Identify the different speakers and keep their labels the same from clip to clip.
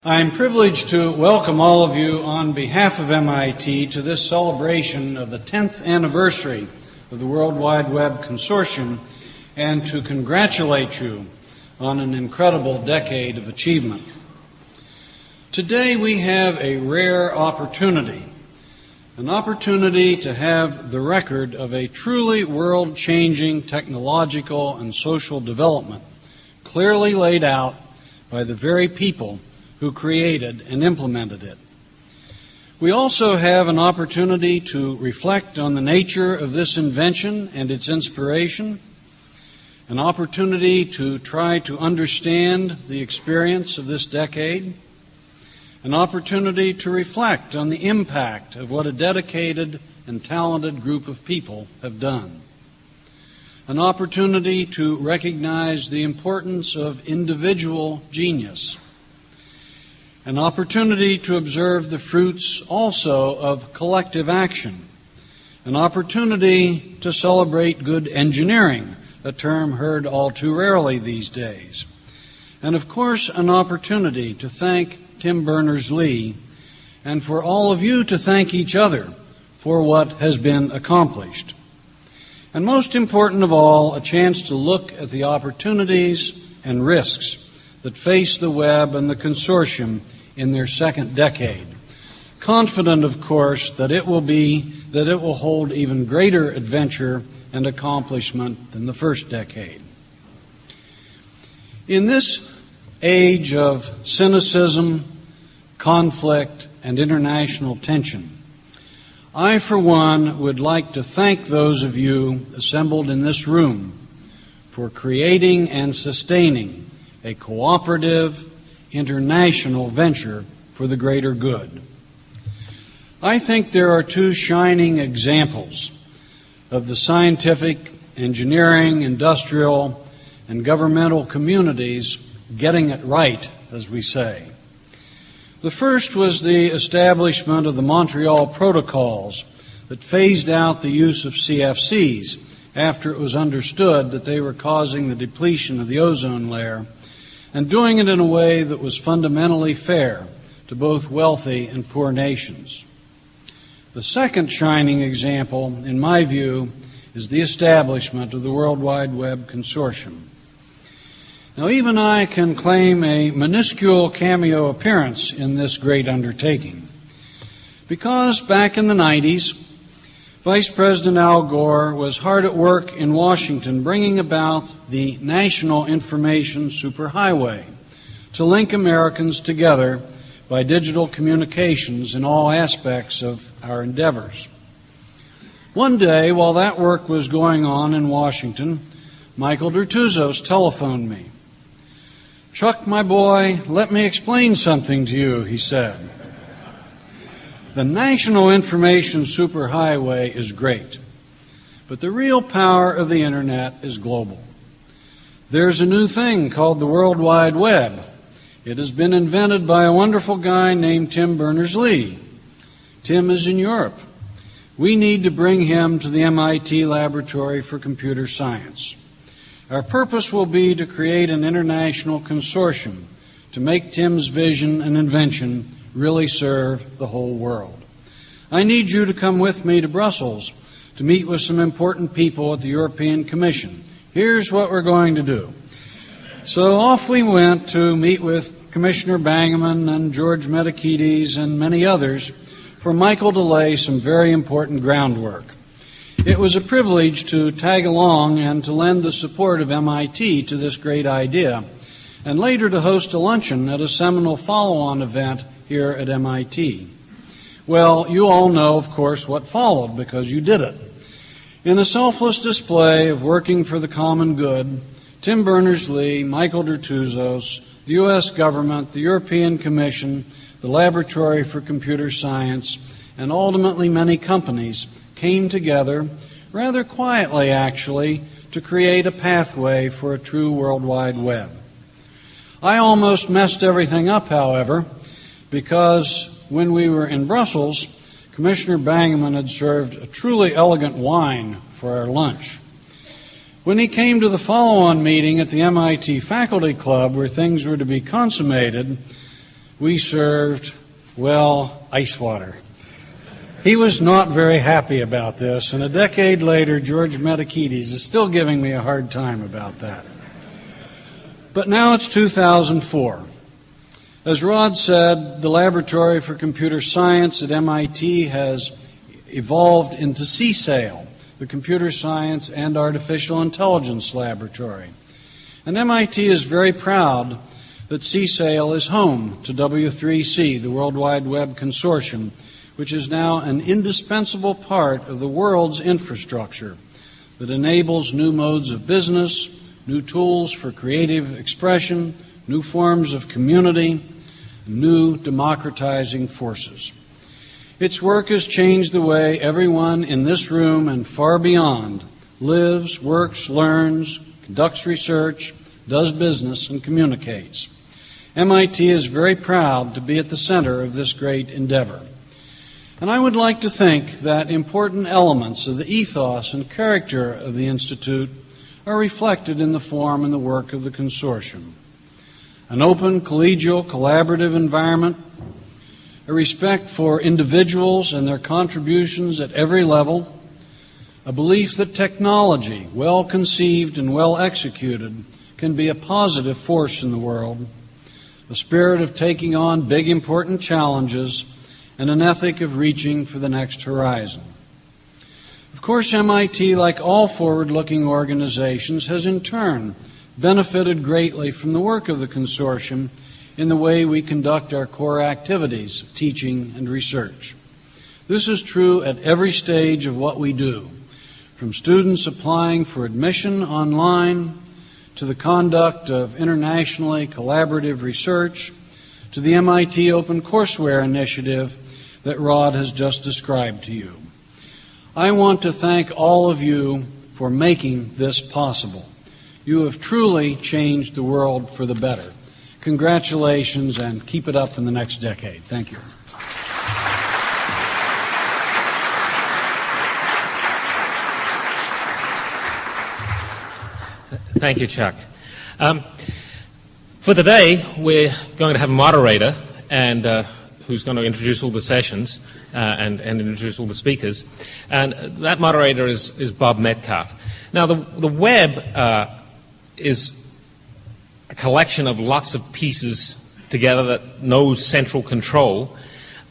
Speaker 1: I am privileged to welcome all of you on behalf of MIT to this celebration of the 10th anniversary of the World Wide Web Consortium and to congratulate you on an incredible decade of achievement. Today we have a rare opportunity, an opportunity to have the record of a truly world-changing technological and social development clearly laid out by the very people who created and implemented it. We also have an opportunity to reflect on the nature of this invention and its inspiration, an opportunity to try to understand the experience of this decade, an opportunity to reflect on the impact of what a dedicated and talented group of people have done, an opportunity to recognize the importance of individual genius, an opportunity to observe the fruits also of collective action, an opportunity to celebrate good engineering, a term heard all too rarely these days, and of course an opportunity to thank Tim Berners-Lee and for all of you to thank each other for what has been accomplished. And most important of all, a chance to look at the opportunities and risks that face the web and the consortium in their second decade, confident, of course, that it will hold even greater adventure and accomplishment than the first decade. In this age of cynicism, conflict, and international tension, I, for one, would like to thank those of you assembled in this room for creating and sustaining a cooperative, international venture for the greater good. I think there are two shining examples of the scientific, engineering, industrial, and governmental communities getting it right, as we say. The first was the establishment of the Montreal Protocols that phased out the use of CFCs after it was understood that they were causing the depletion of the ozone layer, and doing it in a way that was fundamentally fair to both wealthy and poor nations. The second shining example, in my view, is the establishment of the World Wide Web Consortium. Now, even I can claim a minuscule cameo appearance in this great undertaking, because back in the 90s, Vice President Al Gore was hard at work in Washington bringing about the National Information Superhighway to link Americans together by digital communications in all aspects of our endeavors. One day, while that work was going on in Washington, Michael Dertuzos telephoned me. "Chuck, my boy, let me explain something to you," he said. The National Information Superhighway is great, but the real power of the Internet is global. There's a new thing called the World Wide Web. It has been invented by a wonderful guy named Tim Berners-Lee. Tim is in Europe. We need to bring him to the MIT Laboratory for Computer Science. Our purpose will be to create an international consortium to make Tim's vision and invention really serve the whole world. I need you to come with me to Brussels to meet with some important people at the European Commission. Here's what we're going to do. So off we went to meet with Commissioner Bangeman and George Metakides and many others for Michael to lay some very important groundwork. It was a privilege to tag along and to lend the support of MIT to this great idea, and later to host a luncheon at a seminal follow-on event here at MIT. Well, you all know, of course, what followed because you did it. In a selfless display of working for the common good, Tim Berners-Lee, Michael Dertuzos, the U.S. government, the European Commission, the Laboratory for Computer Science, and ultimately many companies came together, rather quietly actually, to create a pathway for a true World Wide Web. I almost messed everything up, however, because when we were in Brussels, Commissioner Bangeman had served a truly elegant wine for our lunch. When he came to the follow-on meeting at the MIT Faculty Club where things were to be consummated, we served, well, ice water. He was not very happy about this, and a decade later, George Metakides is still giving me a hard time about that. But now it's 2004. As Rod said, the Laboratory for Computer Science at MIT has evolved into CSAIL, the Computer Science and Artificial Intelligence Laboratory. And MIT is very proud that CSAIL is home to W3C, the World Wide Web Consortium, which is now an indispensable part of the world's infrastructure that enables new modes of business, new tools for creative expression, new forms of community, new democratizing forces. Its work has changed the way everyone in this room and far beyond lives, works, learns, conducts research, does business, and communicates. MIT is very proud to be at the center of this great endeavor. And I would like to think that important elements of the ethos and character of the Institute are reflected in the form and the work of the consortium. An open, collegial, collaborative environment, a respect for individuals and their contributions at every level, a belief that technology, well conceived and well executed, can be a positive force in the world, a spirit of taking on big, important challenges, and an ethic of reaching for the next horizon. Of course, MIT, like all forward-looking organizations, has in turn benefited greatly from the work of the consortium in the way we conduct our core activities of teaching and research. This is true at every stage of what we do, from students applying for admission online to the conduct of internationally collaborative research to the MIT Open Courseware initiative that Rod has just described to you. I want to thank all of you for making this possible. You have truly changed the world for the better. Congratulations, and keep it up in the next decade. Thank you.
Speaker 2: Thank you, Chuck. For today, we're going to have a moderator and who's going to introduce all the sessions and introduce all the speakers. And that moderator is Bob Metcalf. Now, the web is a collection of lots of pieces together that no central control.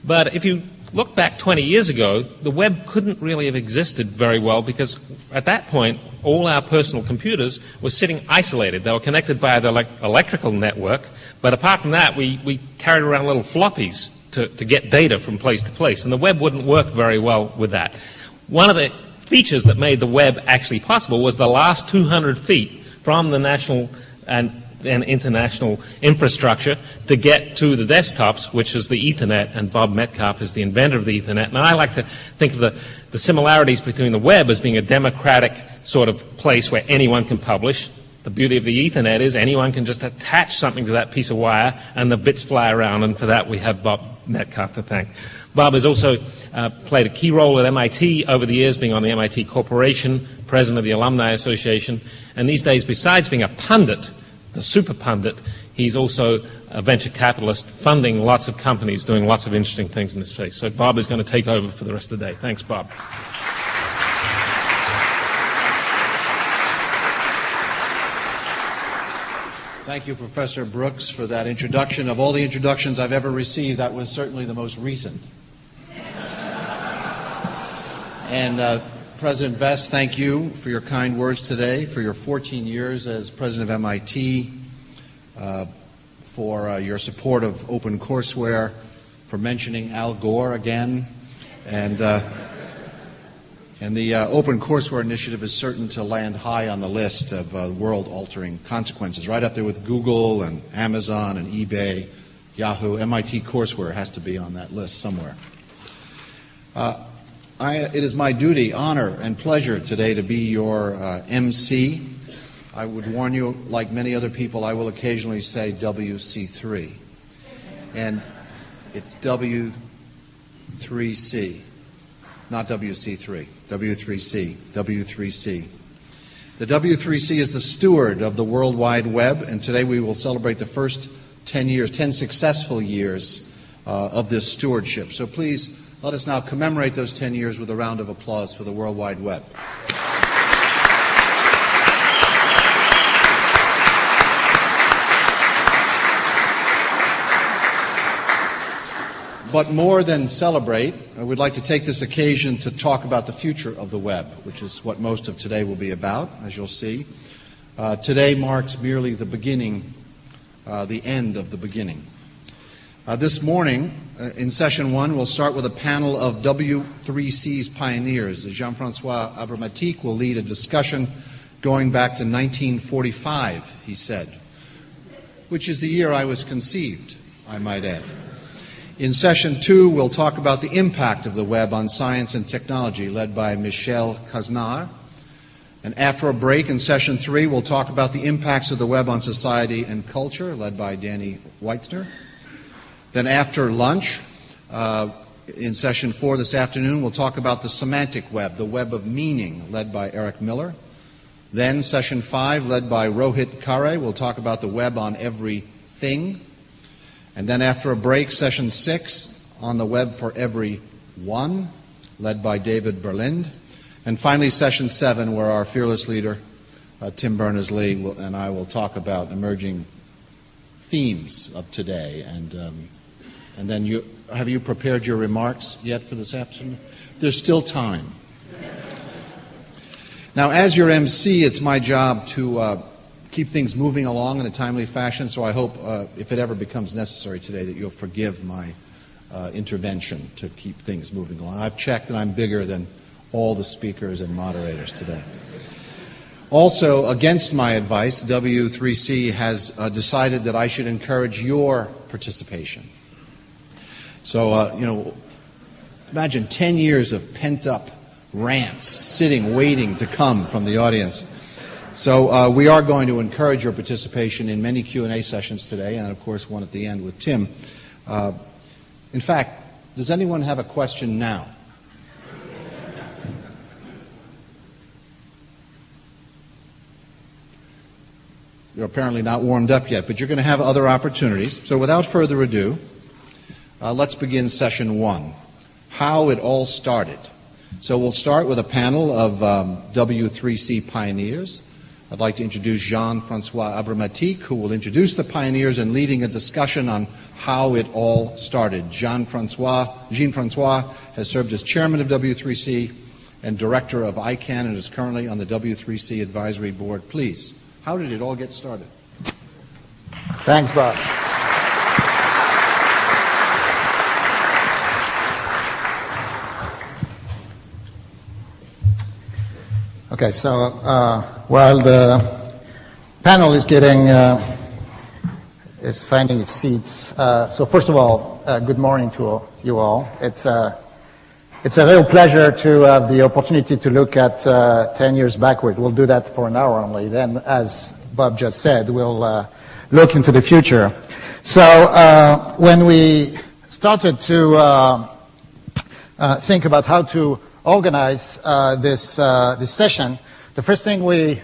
Speaker 2: But if you look back 20 years ago, the web couldn't really have existed very well because at that point, all our personal computers were sitting isolated. They were connected via the electrical network, but apart from that, we carried around little floppies to get data from place to place, and the web wouldn't work very well with that. One of the features that made the web actually possible was the last 200 feet from the national and international infrastructure to get to the desktops, which is the Ethernet, and Bob Metcalf is the inventor of the Ethernet. And I like to think of the similarities between the web as being a democratic sort of place where anyone can publish. The beauty of the Ethernet is anyone can just attach something to that piece of wire and the bits fly around, and for that we have Bob Metcalf to thank. Bob has also played a key role at MIT over the years, being on the MIT Corporation, president of the Alumni Association, and these days, besides being a pundit, the super pundit, he's also a venture capitalist funding lots of companies doing lots of interesting things in this space. So Bob is going to take over for the rest of the day. Thanks, Bob.
Speaker 3: Thank you, Professor Brooks, for that introduction. Of all the introductions I've ever received, that was certainly the most recent. And President Vest, thank you for your kind words today, for your 14 years as president of MIT, for your support of OpenCourseWare, for mentioning Al Gore again, and the OpenCourseWare initiative is certain to land high on the list of world-altering consequences, right up there with Google and Amazon and eBay, Yahoo. MIT Courseware has to be on that list somewhere. It is my duty, honor, and pleasure today to be your MC. I would warn you, like many other people, I will occasionally say WC3. And it's W3C, not WC3, W3C, W3C. The W3C is the steward of the World Wide Web, and today we will celebrate the first 10 years, 10 successful years of this stewardship. So please let us now commemorate those 10 years with a round of applause for the World Wide Web. But more than celebrate, we'd like to take this occasion to talk about the future of the web, which is what most of today will be about, as you'll see. Today marks merely the beginning, the end of the beginning. This morning, in session one, we'll start with a panel of W3C's pioneers. Jean-François Abramatic will lead a discussion going back to 1945, he said, which is the year I was conceived, I might add. In session two, we'll talk about the impact of the web on science and technology, led by Michel Kaznard. And after a break in session three, we'll talk about the impacts of the web on society and culture, led by Danny Weitzner. Then after lunch, in session four this afternoon, we'll talk about the semantic web, the web of meaning, led by Eric Miller. Then session five, led by Rohit Khare, we'll talk about the web on everything. And then after a break, session six, on the web for everyone, led by David Berlind. And finally, session seven, where our fearless leader, Tim Berners-Lee, and I will talk about emerging themes of today. And then have you prepared your remarks yet for this afternoon? There's still time. Now, as your MC, it's my job to keep things moving along in a timely fashion, so I hope, if it ever becomes necessary today, that you'll forgive my intervention to keep things moving along. I've checked, and I'm bigger than all the speakers and moderators today. Also, against my advice, W3C has decided that I should encourage your participation. So, imagine 10 years of pent-up rants sitting, waiting to come from the audience. So we are going to encourage your participation in many Q&A sessions today, and of course one at the end with Tim. In fact, does anyone have a question now? You're apparently not warmed up yet, but you're going to have other opportunities. So without further ado, let's begin session one, how it all started. So we'll start with a panel of W3C pioneers. I'd like to introduce Jean-François Abramatic, who will introduce the pioneers and leading a discussion on how it all started. Jean-François has served as chairman of W3C and director of ICANN and is currently on the W3C advisory board. Please, how did it all get started?
Speaker 4: Thanks, Bob. Okay, so while the panel is finding its seats, so first of all, good morning to you all. It's a real pleasure to have the opportunity to look at 10 years backward. We'll do that for an hour only. Then, as Bob just said, we'll look into the future. So when we started to think about how to organize this session, the first thing we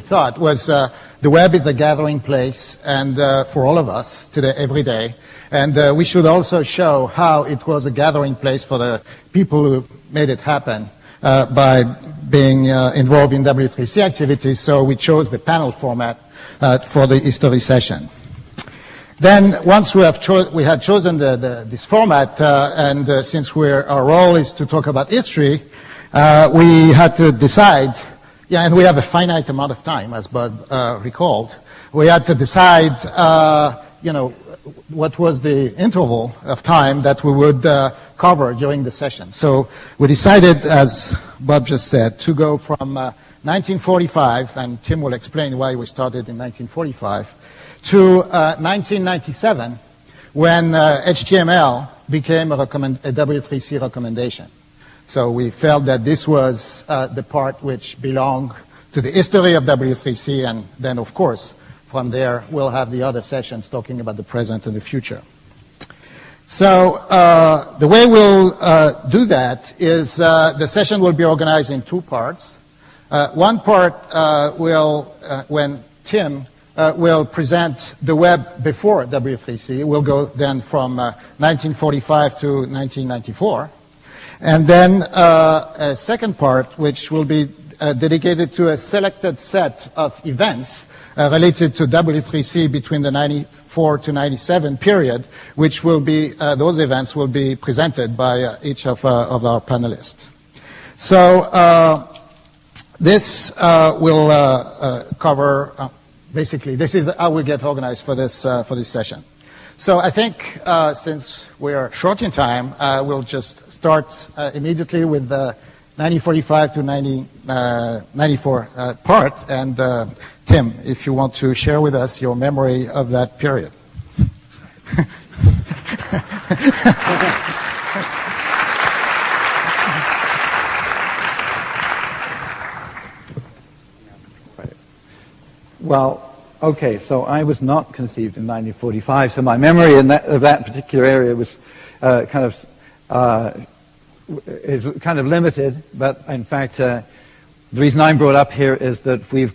Speaker 4: thought was the web is a gathering place and for all of us today, every day, and we should also show how it was a gathering place for the people who made it happen by being involved in W3C activities. So we chose the panel format for the history session. Then, once we had chosen this format, and since our role is to talk about history, we had to decide, and we have a finite amount of time, as Bob recalled. We had to decide, what was the interval of time that we would cover during the session. So we decided, as Bob just said, to go from 1945, and Tim will explain why we started in 1945, to 1997, when HTML became a W3C recommendation. So we felt that this was the part which belonged to the history of W3C, and then, of course, from there, we'll have the other sessions talking about the present and the future. So the way we'll do that is the session will be organized in two parts. One part will, when Tim will present the web before W3C. We'll go then from 1945 to 1994. And then a second part, which will be dedicated to a selected set of events related to W3C between the 94 to 97 period, which will be, those events will be presented by each of our panelists. So this will cover, basically, this is how we get organized for this session. So I think since we are short in time, we'll just start immediately with the 1945 to 94 part. And Tim, if you want to share with us your memory of that period.
Speaker 5: Well, okay, so I was not conceived in 1945, so my memory of that particular area was is kind of limited, but in fact, the reason I'm brought up here is that we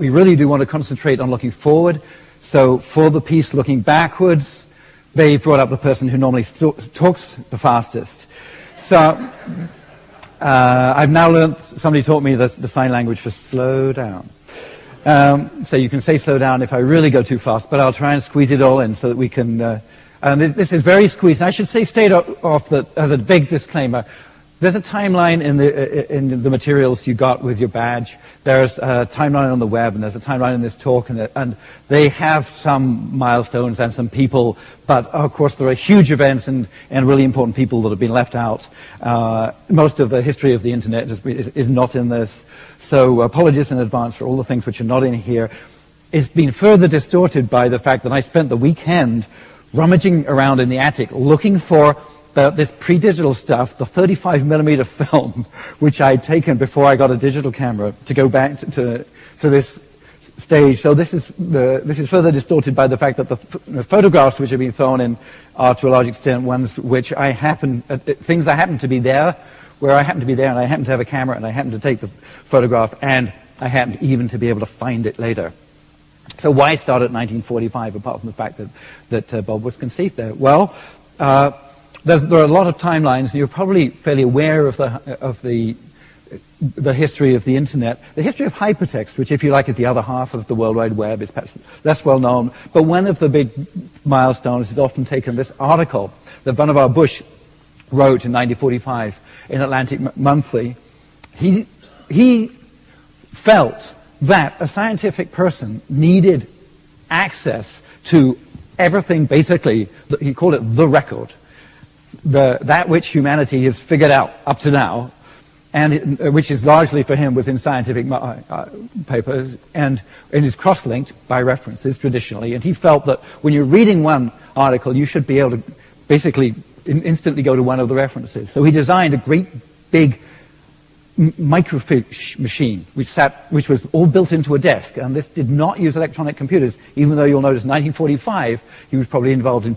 Speaker 5: really do want to concentrate on looking forward. So for the piece looking backwards, they brought up the person who normally talks the fastest. So I've now learned, somebody taught me the sign language for slow down. So you can say slow down if I really go too fast, but I'll try and squeeze it all in so that we can, and this is very squeezed. I should say straight off that as a big disclaimer, there's a timeline in the materials you got with your badge. There's a timeline on the web, and there's a timeline in this talk, and they have some milestones and some people, but of course there are huge events and really important people that have been left out. Most of the history of the internet is not in this, so apologies in advance for all the things which are not in here. It's been further distorted by the fact that I spent the weekend rummaging around in the attic looking for this pre-digital stuff, the 35mm film, which I'd taken before I got a digital camera, to go back to this stage. So this is further distorted by the fact that the photographs which have been thrown in are to a large extent ones which things that happen to be there, where I happen to be there and I happen to have a camera and I happen to take the photograph and I happen even to be able to find it later. So why start at 1945 apart from the fact that Bob was conceived there? Well, there are a lot of timelines. You're probably fairly aware of the history of the internet. The history of hypertext, which if you like is the other half of the World Wide Web, is perhaps less well known. But one of the big milestones is often taken this article that Vannevar Bush wrote in 1945 in Atlantic Monthly. He felt that a scientific person needed access to everything, basically, he called it the record. That which humanity has figured out up to now, and which is largely for him was in scientific papers, and is cross-linked by references traditionally. And he felt that when you're reading one article, you should be able to basically instantly go to one of the references. So he designed a great big microfiche machine, which was all built into a desk, and this did not use electronic computers, even though you'll notice in 1945 he was probably involved in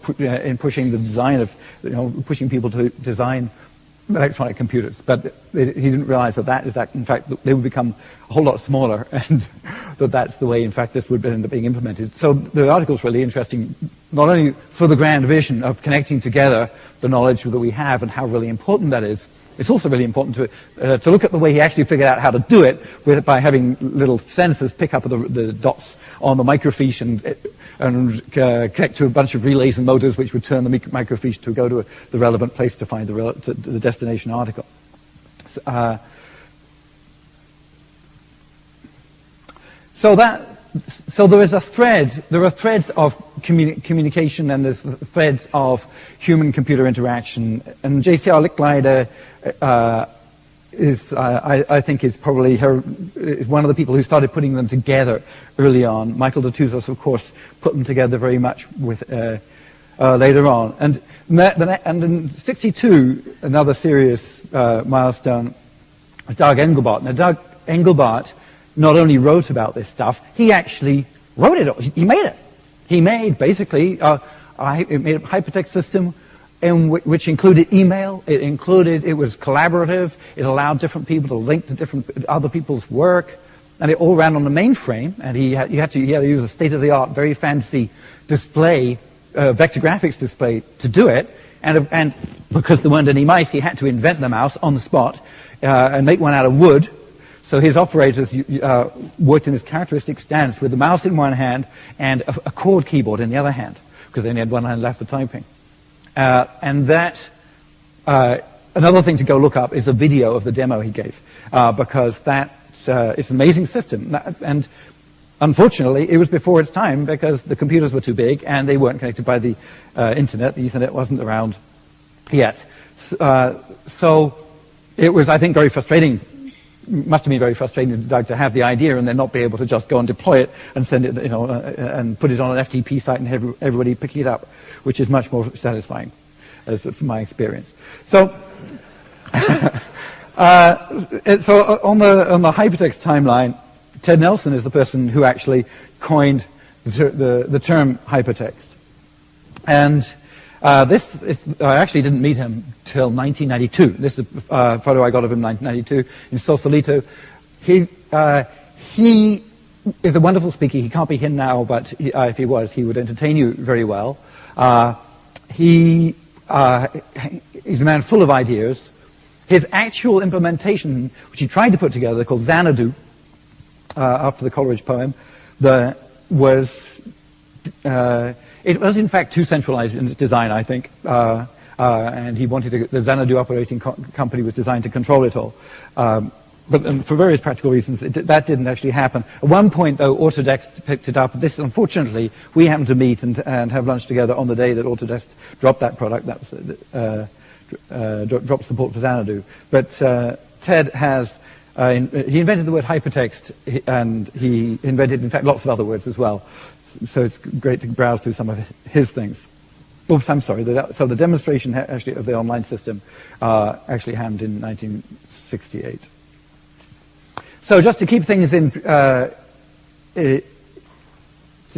Speaker 5: pushing the design of, pushing people to design electronic computers. But he didn't realize that in fact, they would become a whole lot smaller, and that's the way, in fact, this would end up being implemented. So the article's really interesting, not only for the grand vision of connecting together the knowledge that we have and how really important that is. It's also really important to look at the way he actually figured out how to do it by having little sensors pick up the dots on the microfiche and connect to a bunch of relays and motors which would turn the microfiche to go to the relevant place to find the destination article. So there is a thread. There are threads of communication, and there's threads of human-computer interaction. And J.C.R. Licklider I think is probably one of the people who started putting them together early on. Michael de Touzos, of course, put them together very much with later on. And in '62, another serious milestone was Doug Engelbart. Now, Doug Engelbart not only wrote about this stuff, he actually wrote it. He made it. He made, basically, he made a hypertext system which included email. It was collaborative. It allowed different people to link to other people's work. and it all ran on the mainframe, and he had to use a state-of-the-art, very fancy display, vector graphics display to do it, and because there weren't any mice, he had to invent the mouse on the spot and make one out of wood. So his operators worked in this characteristic stance with the mouse in one hand and a chord keyboard in the other hand, because they only had one hand left for typing. And that, another thing to go look up is a video of the demo he gave, because that it's an amazing system. And unfortunately, it was before its time because the computers were too big and they weren't connected by the internet. The Ethernet wasn't around yet. So it was, I think, very frustrating. Must have been very frustrating to Doug to have the idea and then not be able to just go and deploy it and send it, and put it on an FTP site and have everybody pick it up, which is much more satisfying, as from my experience. So, so on the hypertext timeline, Ted Nelson is the person who actually coined the term hypertext, and this is, I actually didn't meet him till 1992. This is a photo I got of him in 1992 in Sausalito. He is a wonderful speaker. He can't be here now, but if he was, he would entertain you very well. He's a man full of ideas. His actual implementation, which he tried to put together, called Xanadu, after the Coleridge poem, it was in fact too centralized in its design, I think, and he wanted the Xanadu operating company was designed to control it all. But for various practical reasons, that didn't actually happen. At one point, though, Autodesk picked it up. This, unfortunately, we happened to meet and have lunch together on the day that Autodesk dropped that product. That was dropped support for Xanadu. But Ted has he invented the word hypertext, and he invented, in fact, lots of other words as well. So it's great to browse through some of his things. Oops, I'm sorry. So the demonstration actually of the online system actually happened in 1968. So just to keep things in,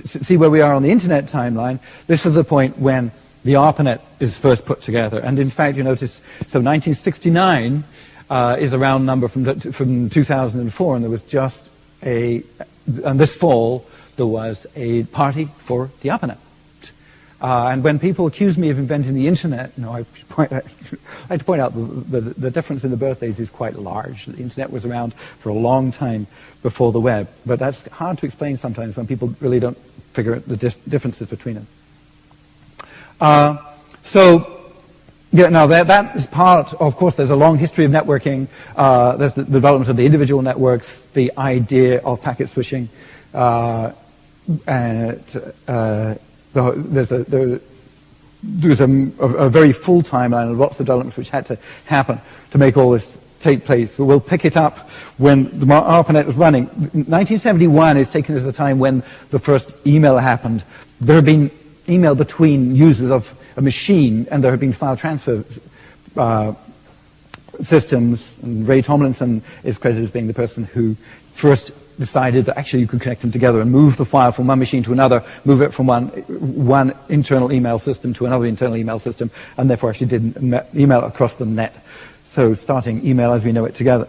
Speaker 5: see where we are on the internet timeline, this is the point when the ARPANET is first put together. And in fact, you notice, so 1969 is a round number from 2004, and there was just and this fall, there was a party for the ARPANET. And when people accuse me of inventing the internet, I like to point out the difference in the birthdays is quite large. The internet was around for a long time before the web, but that's hard to explain sometimes when people really don't figure out the differences between them. Now that is part, of course, there's a long history of networking. There's the development of the individual networks, the idea of packet switching, there's a very full timeline of lots of developments which had to happen to make all this take place. But we'll pick it up when the ARPANET was running. 1971 is taken as the time when the first email happened. There had been email between users of a machine, and there have been file transfer systems. And Ray Tomlinson is credited as being the person who first decided that actually you could connect them together and move the file from one machine to another, move it from one internal email system to another internal email system, and therefore actually did email across the net. So starting email as we know it today,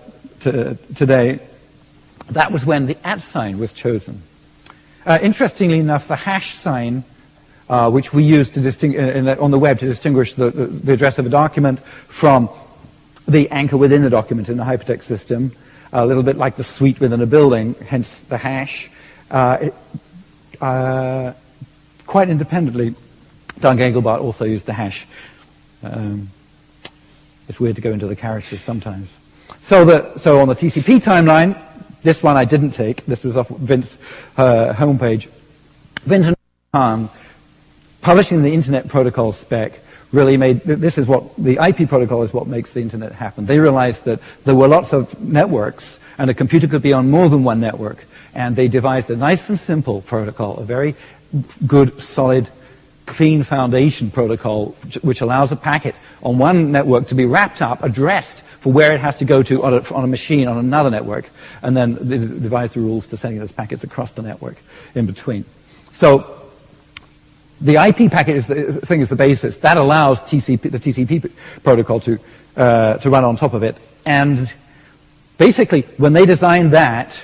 Speaker 5: that was when the @ was chosen. Interestingly enough, the hash sign, which we use to on the web to distinguish the address of a document from the anchor within the document in the hypertext system, a little bit like the suite within a building, hence the hash. Quite independently, Doug Engelbart also used the hash. It's weird to go into the characters sometimes. So on the TCP timeline, this one I didn't take. This was off Vince's homepage. Vince and Khan, publishing the Internet Protocol spec, really made, this is what, the IP protocol is what makes the internet happen. They realized that there were lots of networks, and a computer could be on more than one network, and they devised a nice and simple protocol, a very good, solid, clean foundation protocol, which allows a packet on one network to be wrapped up, addressed for where it has to go to on a machine on another network, and then they devised the rules to sending those packets across the network in between. So the IP packet is the basis. That allows the TCP protocol to run on top of it. And basically, when they designed that,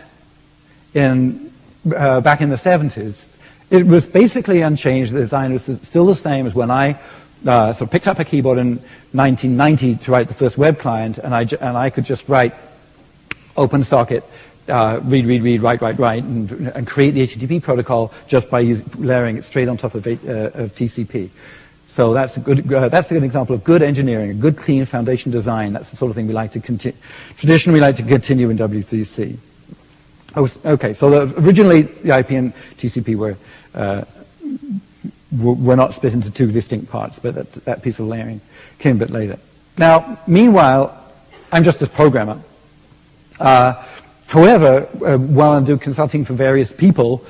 Speaker 5: back in the 70s. It was basically unchanged. The design was still the same as when I sort of picked up a keyboard in 1990 to write the first web client, and I could just write open socket, read, write, and create the HTTP protocol just by layering it straight on top of TCP. So that's a good example of good engineering, a good clean foundation design. That's the sort of thing we like to traditionally we like to continue in W3C. Okay, so originally the IP and TCP were not split into two distinct parts, but that piece of layering came a bit later. Now, meanwhile, I'm just a programmer. However, while I do consulting for various people,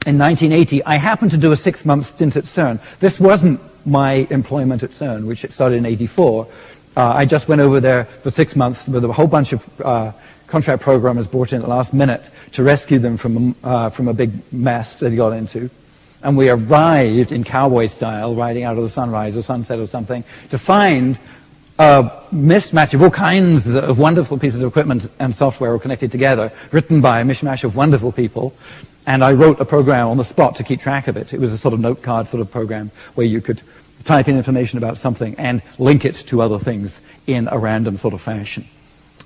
Speaker 5: in 1980, I happened to do a 6-month stint at CERN. This wasn't my employment at CERN, which started in '84. I just went over there for 6 months with a whole bunch of contract programmers brought in at the last minute to rescue them from a big mess that he got into. And we arrived in cowboy style, riding out of the sunrise or sunset or something, to find a mismatch of all kinds of wonderful pieces of equipment and software all connected together, written by a mishmash of wonderful people. And I wrote a program on the spot to keep track of it. It was a sort of note card sort of program where you could type in information about something and link it to other things in a random sort of fashion.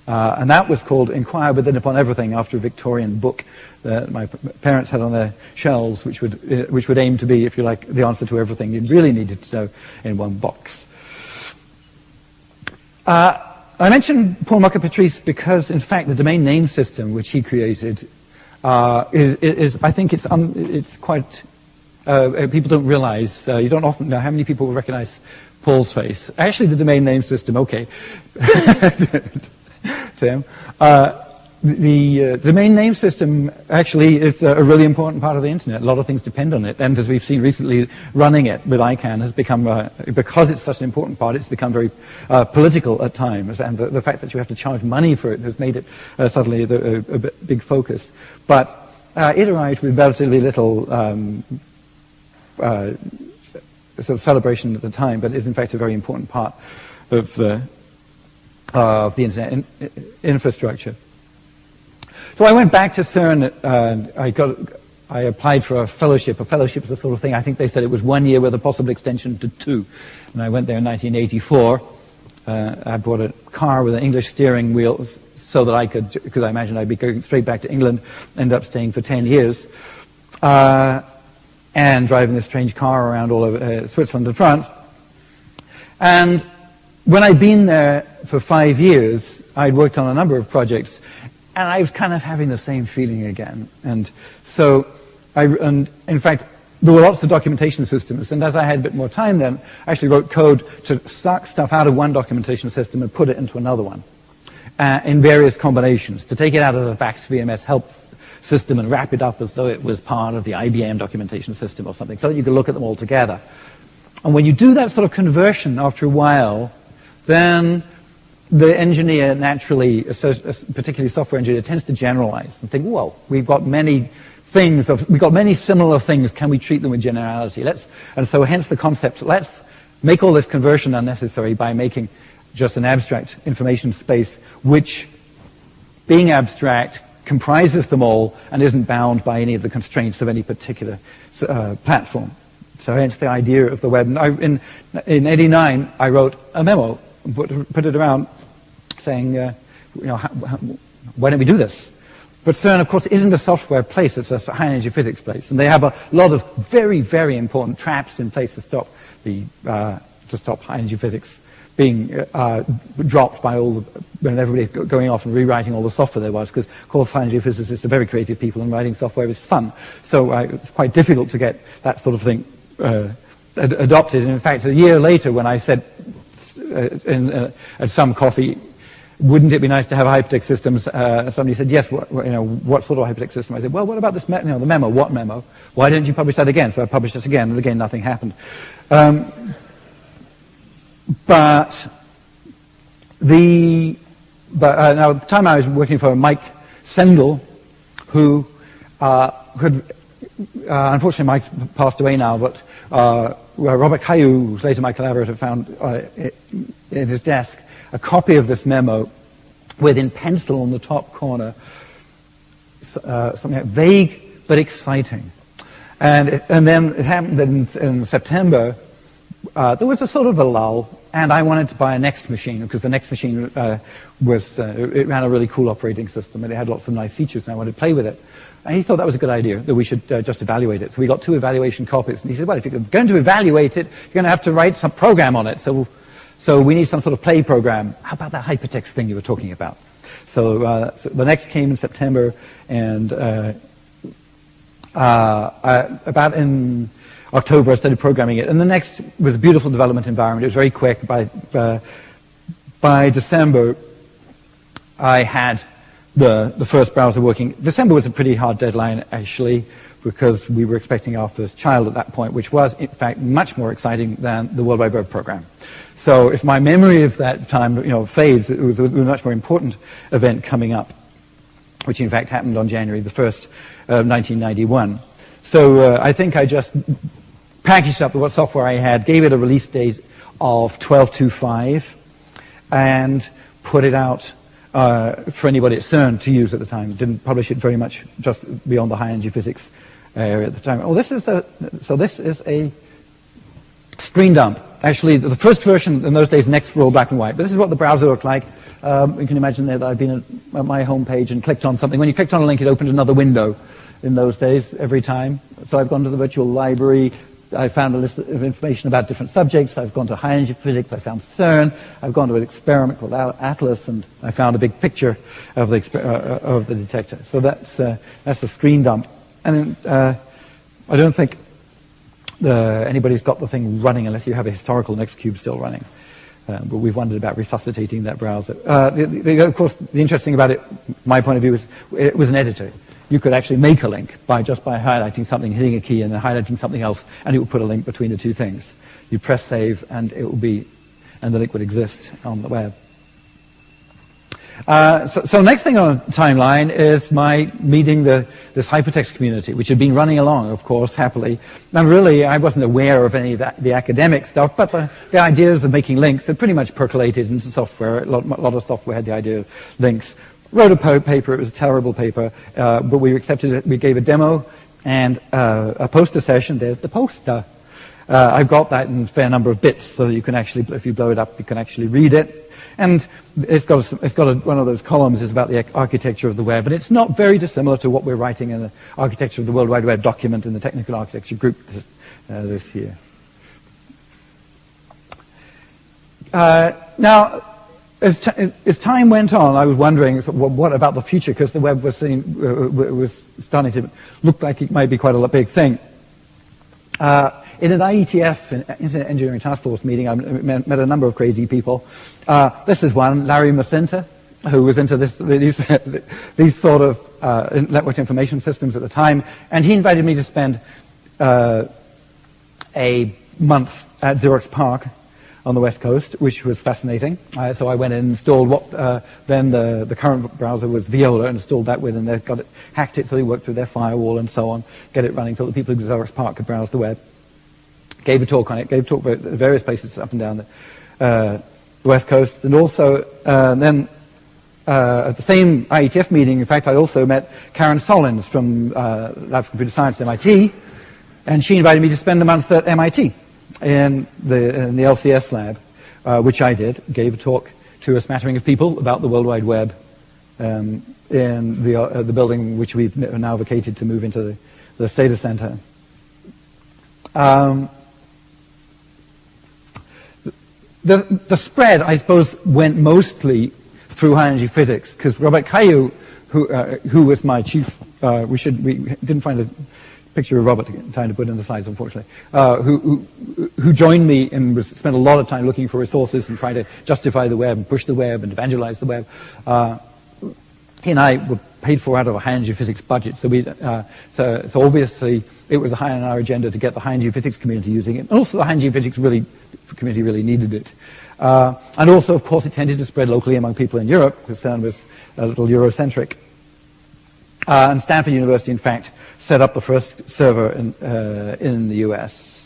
Speaker 5: And that was called Inquire Within Upon Everything, after a Victorian book that my parents had on their shelves, which would aim to be, if you like, the answer to everything you really needed to know in one box. I mentioned Paul Mucker-Patrice because, in fact, the domain name system which he created is I think it's quite. People don't realize. You don't often know how many people will recognize Paul's face. Actually, the domain name system. Okay, Tim. The domain name system actually is a really important part of the internet. A lot of things depend on it, and as we've seen recently, running it with ICANN has become, because it's such an important part, it's become very political at times, and the fact that you have to charge money for it has made it suddenly a big focus. But it arrived with relatively little sort of celebration at the time, but is in fact a very important part of the internet infrastructure. So I went back to CERN. I applied for a fellowship. A fellowship is the sort of thing, I think they said it was 1 year with a possible extension to 2. And I went there in 1984. I bought a car with an English steering wheel so that I could, because I imagined I'd be going straight back to England, end up staying for 10 years, and driving this strange car around all over Switzerland and France. And when I'd been there for 5 years, I'd worked on a number of projects, and I was kind of having the same feeling again. And so, and in fact, there were lots of documentation systems, and as I had a bit more time then, I actually wrote code to suck stuff out of one documentation system and put it into another one, in various combinations, to take it out of the VAX VMS help system and wrap it up as though it was part of the IBM documentation system or something, so that you could look at them all together. And when you do that sort of conversion after a while, then the engineer naturally, particularly software engineer, tends to generalize and think, well, we've got many similar things, can we treat them with generality? And so hence the concept, let's make all this conversion unnecessary by making just an abstract information space which, being abstract, comprises them all and isn't bound by any of the constraints of any particular platform. So hence the idea of the web. And in '89, I wrote a memo, put it around, saying, why don't we do this? But CERN, of course, isn't a software place, it's a high-energy physics place. And they have a lot of very, very important traps in place to stop high-energy physics being dropped by when everybody going off and rewriting all the software there was, because, of course, high-energy physicists are very creative people, and writing software is fun. So it's quite difficult to get that sort of thing adopted. And in fact, a year later, when I said at some coffee, wouldn't it be nice to have hypertext systems? Somebody said, yes, what sort of hypertext system? I said, well, what about this, the memo? What memo? Why don't you publish that again? So I published it again, and again, nothing happened. But now at the time I was working for Mike Sendel, who unfortunately Mike's passed away now, but Robert Caillou, who's later my collaborator, found in his desk a copy of this memo with in pencil on the top corner something like vague but exciting. And then it happened that in September, there was a sort of a lull, and I wanted to buy a Next machine, because the Next machine it ran a really cool operating system, and it had lots of nice features, and I wanted to play with it. And he thought that was a good idea, that we should just evaluate it. So we got 2 evaluation copies, and he said, well, if you're going to evaluate it, you're going to have to write some program on it. So we need some sort of play program. How about that hypertext thing you were talking about? So the Next came in September, and about in October I started programming it. And the Next was a beautiful development environment. It was very quick. By December, I had the first browser working. December was a pretty hard deadline, actually, because we were expecting our first child at that point, which was, in fact, much more exciting than the World Wide Web program. So if my memory of that time, fades, it was a much more important event coming up, which in fact happened on January the 1st of 1991. So I think I just packaged up what software I had, gave it a release date of 12.25, and put it out for anybody at CERN to use at the time. Didn't publish it very much, just beyond the high energy physics area at the time. Oh, this is a screen dump. Actually, the first version in those days, Next were all black and white. But this is what the browser looked like. You can imagine that I've been at my home page and clicked on something. When you clicked on a link, it opened another window in those days every time. So I've gone to the virtual library. I found a list of information about different subjects. I've gone to high energy physics. I found CERN. I've gone to an experiment called Atlas, and I found a big picture of the detector. So that's the screen dump. And I don't think anybody's got the thing running unless you have a historical Nextcube still running. But we've wondered about resuscitating that browser. Of course, the interesting about it, from my point of view, is it was an editor. You could actually make a link just by highlighting something, hitting a key, and then highlighting something else, and it would put a link between the two things. You press save, and the link would exist on the web. So next thing on the timeline is my meeting this hypertext community, which had been running along, of course, happily. And really, I wasn't aware of any of the academic stuff, but the ideas of making links had pretty much percolated into software. A lot of software had the idea of links. Wrote a paper. It was a terrible paper, but we accepted it. We gave a demo and a poster session. There's the poster. I've got that in a fair number of bits, so you can actually, if you blow it up, you can actually read it. And it's got one of those columns is about the architecture of the web, and it's not very dissimilar to what we're writing in the architecture of the World Wide Web document in the technical architecture group this year. Now, as time went on, I was wondering, what about the future? Because the web was starting to look like it might be quite a big thing. In an IETF, Internet Engineering Task Force meeting, I met a number of crazy people. This is one, Larry Macinta, who was into these sort of network information systems at the time, and he invited me to spend a month at Xerox PARC on the West Coast, which was fascinating. So I went and installed what then the current browser was Viola, and installed that with, and they hacked it so they worked through their firewall and so on, get it running so the people at Xerox PARC could browse the web. Gave a talk on it, gave a talk at various places up and down the West Coast, and also then at the same IETF meeting, in fact, I also met Karen Solins from Lab of Computer Science at MIT, and she invited me to spend a month at MIT in the LCS lab, which I did, gave a talk to a smattering of people about the World Wide Web in the building which we've now vacated to move into the Data Center. The spread, I suppose, went mostly through high energy physics, because Robert Caillou, who was my chief, we didn't find a picture of Robert trying to put in the slides, unfortunately, who joined me and spent a lot of time looking for resources and trying to justify the web and push the web and evangelize the web. He and I were paid for out of a high energy physics budget, so obviously it was high on our agenda to get the high energy physics community using it, and also the high energy physics community really needed it. And also, of course, it tended to spread locally among people in Europe, because CERN was a little Eurocentric. And Stanford University, in fact, set up the first server in the US.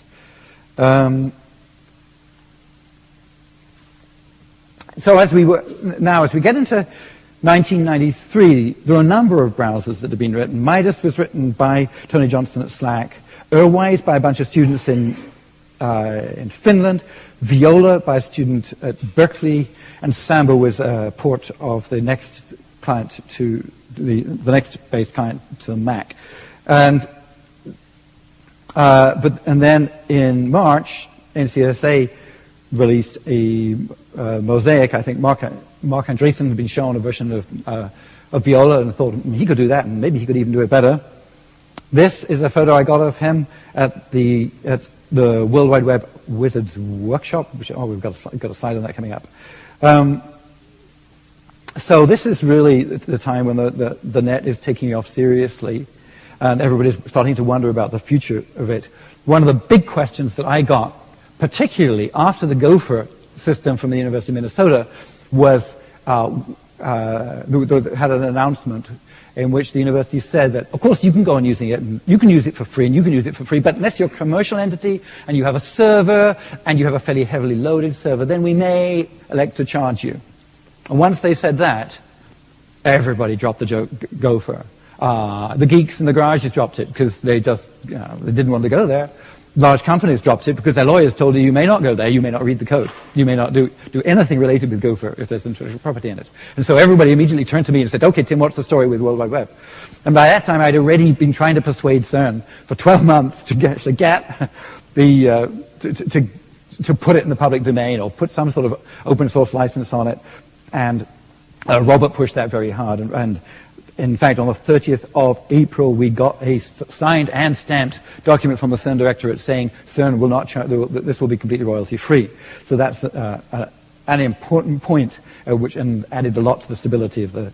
Speaker 5: So as we get into 1993, there were a number of browsers that had been written. Midas was written by Tony Johnson at Slack, Urwise by a bunch of students in Finland, Viola by a student at Berkeley, and Samba was a port of the next client to the next base client to the Mac. And then in March, NCSA released a Mosaic. I think Mark Andreessen had been shown a version of Viola and thought he could do that, and maybe he could even do it better. This is a photo I got of him at the World Wide Web Wizards Workshop, which, we've got a slide on that coming up. So this is really the time when the net is taking off seriously, and everybody's starting to wonder about the future of it. One of the big questions that I got, particularly after the Gopher system from the University of Minnesota, was had an announcement in which the university said that, of course, you can go on using it, and you can use it for free, and you can use it for free, but unless you're a commercial entity and you have a server and you have a fairly heavily loaded server, then we may elect to charge you. And once they said that, everybody dropped the Gopher. The geeks in the garages dropped it because they just, they didn't want to go there. Large companies dropped it because their lawyers told you may not go there, you may not read the code, you may not do anything related with Gopher if there's intellectual property in it. And so everybody immediately turned to me and said, okay, Tim, what's the story with World Wide Web? And by that time, I'd already been trying to persuade CERN for 12 months to actually get the, to put it in the public domain or put some sort of open source license on it. And Robert pushed that very hard. And in fact, on the 30th of April, we got a signed and stamped document from the CERN directorate saying CERN will not charge, this will be completely royalty-free. So that's an important point, which added a lot to the stability of the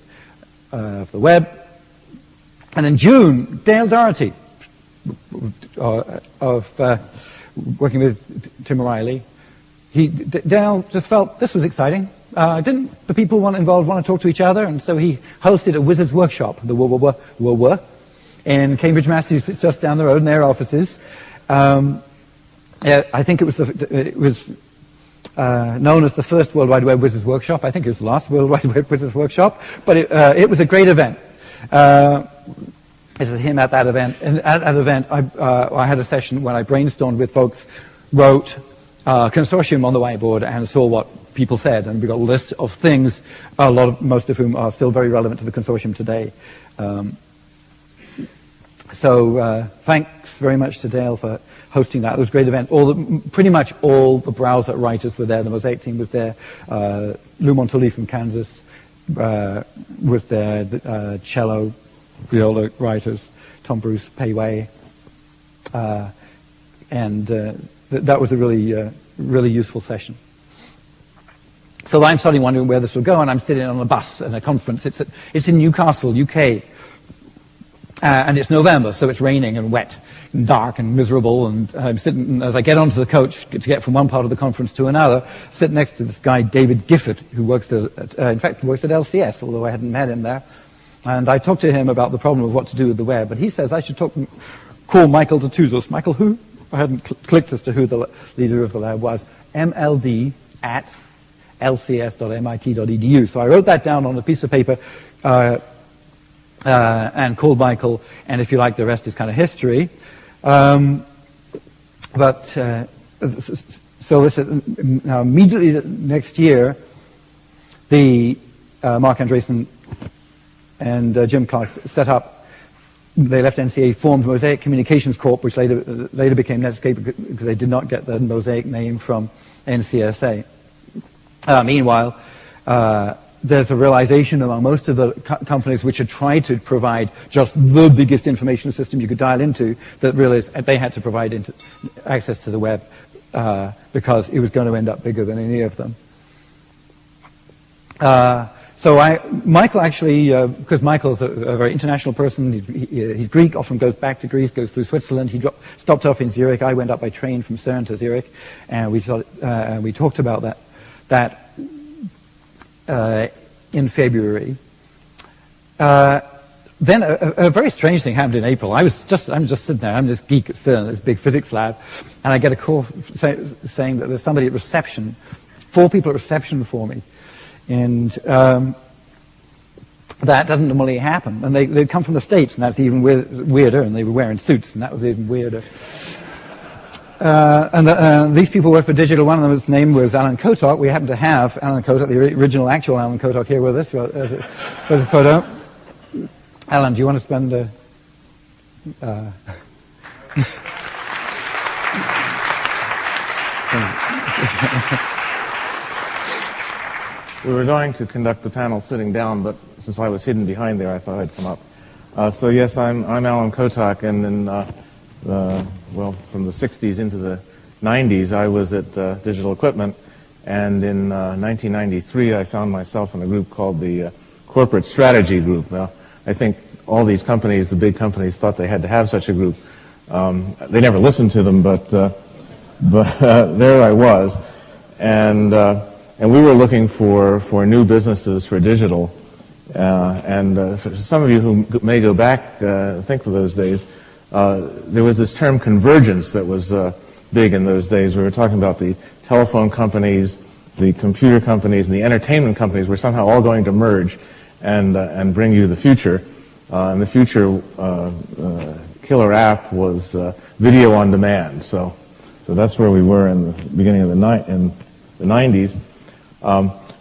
Speaker 5: web. And in June, Dale Doherty, working with Tim O'Reilly, Dale just felt this was exciting. Didn't the people involved want to talk to each other? And so he hosted a Wizards Workshop, the in Cambridge, Massachusetts, just down the road in their offices. I think it was known as the first World Wide Web Wizards Workshop. I think it was the last World Wide Web Wizards Workshop. But it was a great event. This is him at that event. And at that event, I had a session when I brainstormed with folks, wrote consortium on the whiteboard, and saw what people said, and we got a list of things, most of whom are still very relevant to the consortium today. So thanks very much to Dale for hosting that. It was a great event. Pretty much all the browser writers were there. The Mosaic team was there. Lou Montulli from Kansas was there. Cello, viola writers, Tom Bruce, Pei Wei, and that was a really useful session. So I'm starting wondering where this will go, and I'm sitting on a bus in a conference. It's in Newcastle, UK, and it's November, so it's raining and wet and dark and miserable, and I'm sitting, as I get onto the coach to get from one part of the conference to another, sitting next to this guy, David Gifford, who works at LCS, although I hadn't met him there. And I talked to him about the problem of what to do with the web, but he says I should call Michael Detouzos. Michael who? I hadn't clicked as to who the leader of the lab was. MLD@lcs.mit.edu. So I wrote that down on a piece of paper and called Michael, and if you like, the rest is kind of history. So this is, now immediately next year, the Mark Andreessen and Jim Clark set up, they left NCA, formed Mosaic Communications Corp, which later became Netscape because they did not get the Mosaic name from NCSA. Meanwhile, there's a realization among most of the companies which had tried to provide just the biggest information system you could dial into, that realized they had to provide access to the web because it was going to end up bigger than any of them. So Michael actually, because Michael's a very international person, he's Greek, often goes back to Greece, goes through Switzerland. He stopped off in Zurich. I went up by train from CERN to Zurich, and we talked about that in February. Then a very strange thing happened in April. I'm just sitting there. I'm this geek at CERN, this big physics lab, and I get a call saying that there's somebody at reception, 4 people at reception for me. And that doesn't normally happen. And they'd come from the States, and that's even weirder, and they were wearing suits, and that was even weirder. These people worked for Digital. One of them's name was Alan Kotok. We happen to have Alan Kotok, the original actual Alan Kotok, here with us for the photo. Alan, do you want to spend
Speaker 6: We were going to conduct the panel sitting down, but since I was hidden behind there, I thought I'd come up. So yes, I'm Alan Kotok, and then, from the 60s into the 90s, I was at Digital Equipment, and in 1993, I found myself in a group called the Corporate Strategy Group. Now, I think all these companies, the big companies, thought they had to have such a group. They never listened to them, but there I was, and we were looking for new businesses for digital. For some of you who may go back, think of those days, there was this term convergence that was big in those days. We were talking about the telephone companies, the computer companies, and the entertainment companies were somehow all going to merge and bring you the future. And the future killer app was video on demand. So that's where we were in the beginning of the 90s.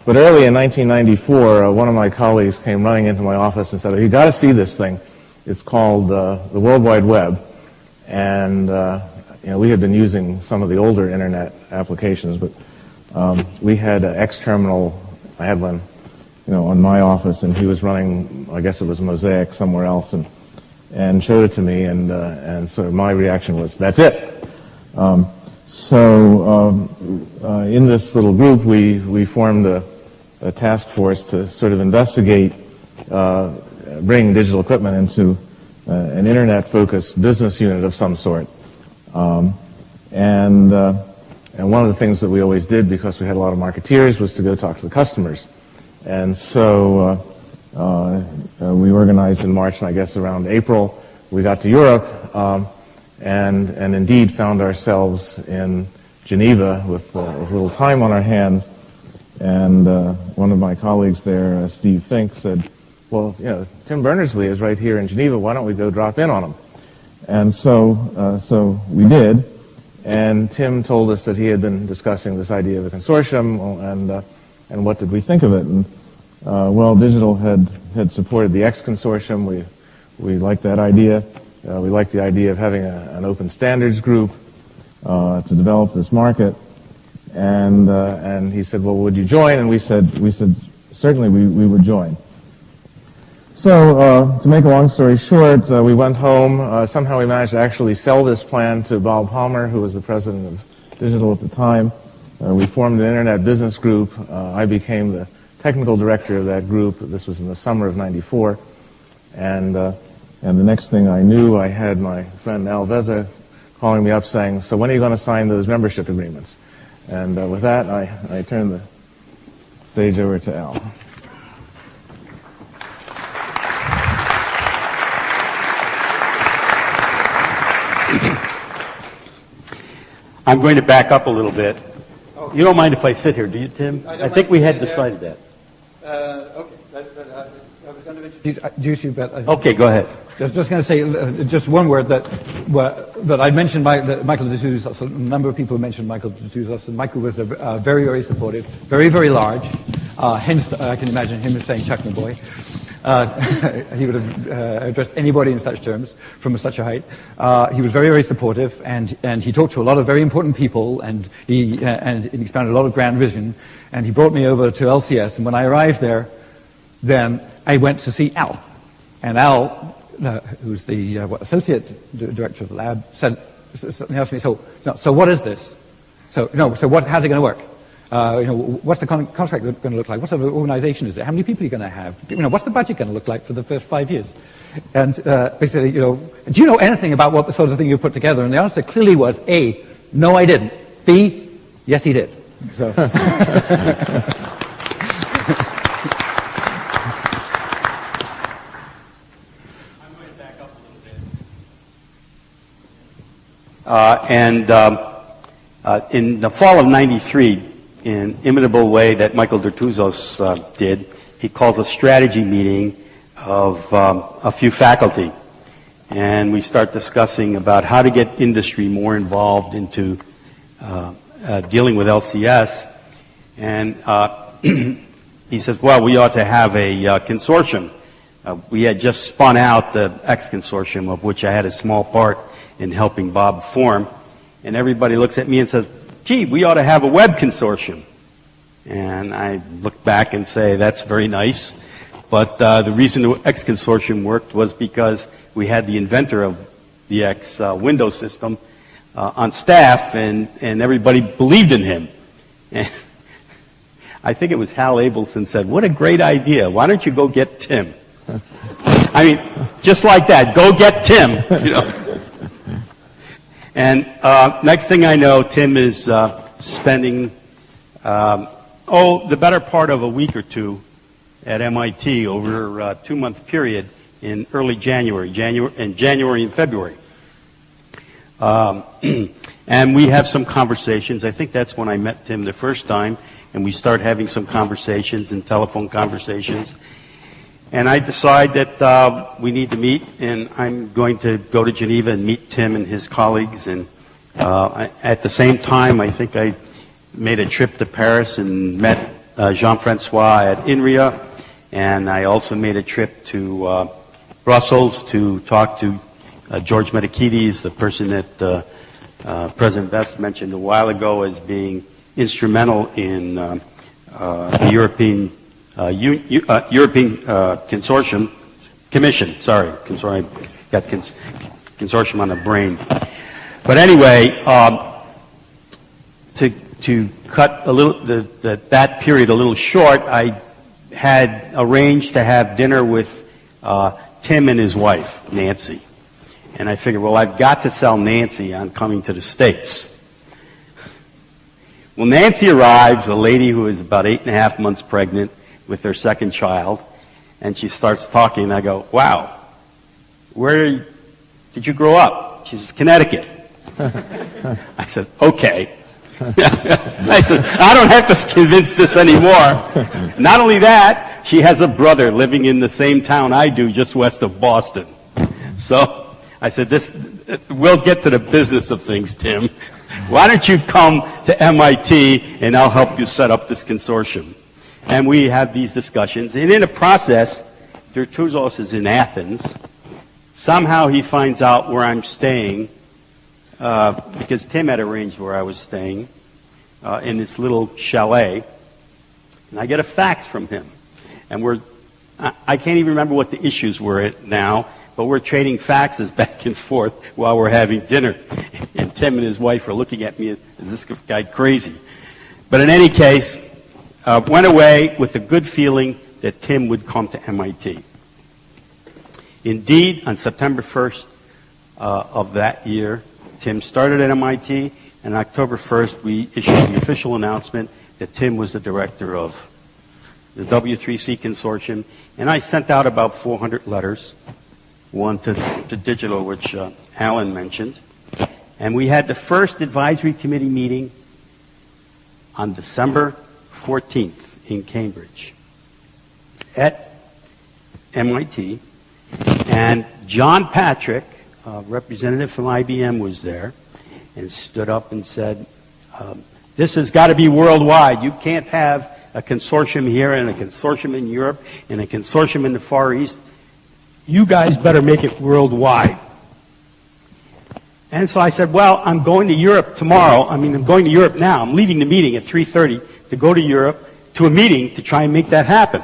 Speaker 6: But early in 1994, one of my colleagues came running into my office and said, "Oh, you got to see this thing. It's called the World Wide Web." And we had been using some of the older internet applications, but we had an X terminal. I had one, on my office, and he was running, I guess it was Mosaic somewhere else, and showed it to me, and so my reaction was, "That's it." In this little group, we formed a task force to sort of investigate bring Digital Equipment into an internet-focused business unit of some sort. And one of the things that we always did, because we had a lot of marketeers, was to go talk to the customers. And so we organized in March, and I guess around April, we got to Europe, and indeed found ourselves in Geneva with a little time on our hands. And one of my colleagues there, Steve Fink, said, "Well, Tim Berners-Lee is right here in Geneva. Why don't we go drop in on him?" And so we did. And Tim told us that he had been discussing this idea of a consortium, and what did we think of it? And Digital had supported the X consortium. We liked that idea. We liked the idea of having an open standards group to develop this market. And he said, "Well, would you join?" And we said certainly we would join. So to make a long story short, we went home. Somehow we managed to actually sell this plan to Bob Palmer, who was the president of Digital at the time. We formed an internet business group. I became the technical director of that group. This was in the summer of '94. And the next thing I knew, I had my friend Al Veza calling me up saying, "So when are you going to sign those membership agreements?" And with that, I turn the stage over to Al.
Speaker 7: I'm going to back up a little bit. You don't mind if I sit here, do you, Tim? I think we had decided that.
Speaker 5: Okay. I was going to introduce you, but
Speaker 7: okay, go ahead.
Speaker 5: I was just going to say just one word that I mentioned Michael de Touzos. A number of people mentioned Michael de Touzos, and Michael was very, very supportive, very, very large. Hence, I can imagine him saying "Chuck, my boy." He would have addressed anybody in such terms from such a height. He was very, very supportive, and he talked to a lot of very important people, and he expounded a lot of grand vision. And he brought me over to LCS, and when I arrived there, then I went to see Al. And Al, who's the associate director of the lab, he asked me, so what is this? So how's it going to work? What's the contract going to look like? What sort of organization is it? How many people are you going to have? What's the budget going to look like for the first 5 years? And basically, do you know anything about what the sort of thing you put together? And the answer clearly was A, no, I didn't. B, yes, he did. So.
Speaker 7: I'm going to back up a little bit. In the fall of '93, in imitable way that Michael de Touzos did, he calls a strategy meeting of a few faculty. And we start discussing about how to get industry more involved into dealing with LCS. And he says, well, we ought to have a consortium. We had just spun out the X consortium, of which I had a small part in helping Bob form. And everybody looks at me and says, gee, we ought to have a web consortium. And I look back and say, that's very nice. But the reason the X consortium worked was because we had the inventor of the X Windows system on staff, and everybody believed in him. And I think it was Hal Abelson said, what a great idea. Why don't you go get Tim? I mean, just like that, go get Tim. You know. And next thing I know, Tim is spending, the better part of a week or two at MIT over a 2-month period in early January and February. And we have some conversations. I think that's when I met Tim the first time, and we start having some conversations and telephone conversations. And I decide that we need to meet, and I'm going to go to Geneva and meet Tim and his colleagues. And at the same time, I think I made a trip to Paris and met Jean-Francois at INRIA, and I also made a trip to Brussels to talk to George Metakides, the person that President Best mentioned a while ago as being instrumental in the European Commission. Sorry, got consortium on the brain. But anyway, to cut a little that period a little short, I had arranged to have dinner with Tim and his wife, Nancy. And I figured, well, I've got to sell Nancy on coming to the States. Well, Nancy arrives, a lady who is about 8.5 months pregnant with their second child, and she starts talking, and I go, wow, where did you grow up? She says, Connecticut. I said, okay. I said, I don't have to convince this anymore. Not only that, she has a brother living in the same town I do, just west of Boston. So I said, we'll get to the business of things, Tim. Why don't you come to MIT and I'll help you set up this consortium? And we have these discussions. And in the process, Dertouzos is in Athens. Somehow he finds out where I'm staying, because Tim had arranged where I was staying, in this little chalet. And I get a fax from him. And I can't even remember what the issues were now, but we're trading faxes back and forth while we're having dinner. And Tim and his wife are looking at me, is this guy crazy? But in any case, went away with a good feeling that Tim would come to MIT. Indeed, on September 1st of that year, Tim started at MIT, and on October 1st, we issued the official announcement that Tim was the director of the W3C consortium, and I sent out about 400 letters, one to digital, which Alan mentioned. And we had the first advisory committee meeting on December 14th in Cambridge at MIT. And John Patrick, a representative from IBM, was there and stood up and said, this has got to be worldwide. You can't have a consortium here and a consortium in Europe and a consortium in the Far East. You guys better make it worldwide. And so I said, well, I'm going to Europe tomorrow. I'm going to Europe now. I'm leaving the meeting at 3:30 to go to Europe to a meeting to try and make that happen.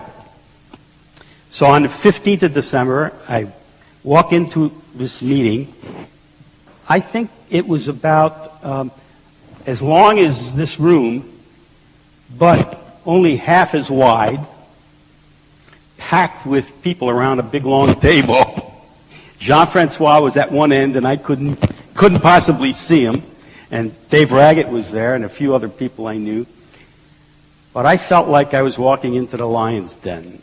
Speaker 7: So on the 15th of December, I walk into this meeting. I think it was about as long as this room, but only half as wide, packed with people around a big long table. Jean-Francois was at one end, and I couldn't possibly see him. And Dave Raggett was there, and a few other people I knew. But I felt like I was walking into the lion's den.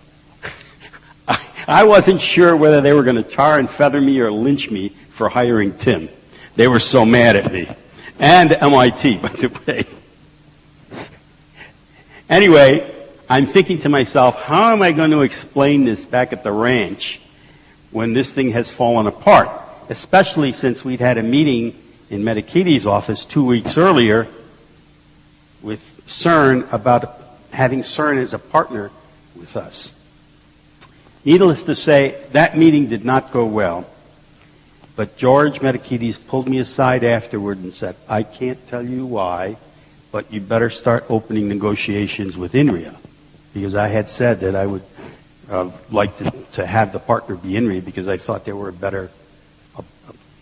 Speaker 7: I wasn't sure whether they were going to tar and feather me or lynch me for hiring Tim. They were so mad at me. And MIT, by the way. Anyway, I'm thinking to myself, how am I going to explain this back at the ranch when this thing has fallen apart? Especially since we'd had a meeting in Medikiti's office 2 weeks earlier with CERN about having CERN as a partner with us. Needless to say, that meeting did not go well. But George Medikitis pulled me aside afterward and said, I can't tell you why, but you better start opening negotiations with INRIA. Because I had said that I would like to have the partner be INRIA because I thought they were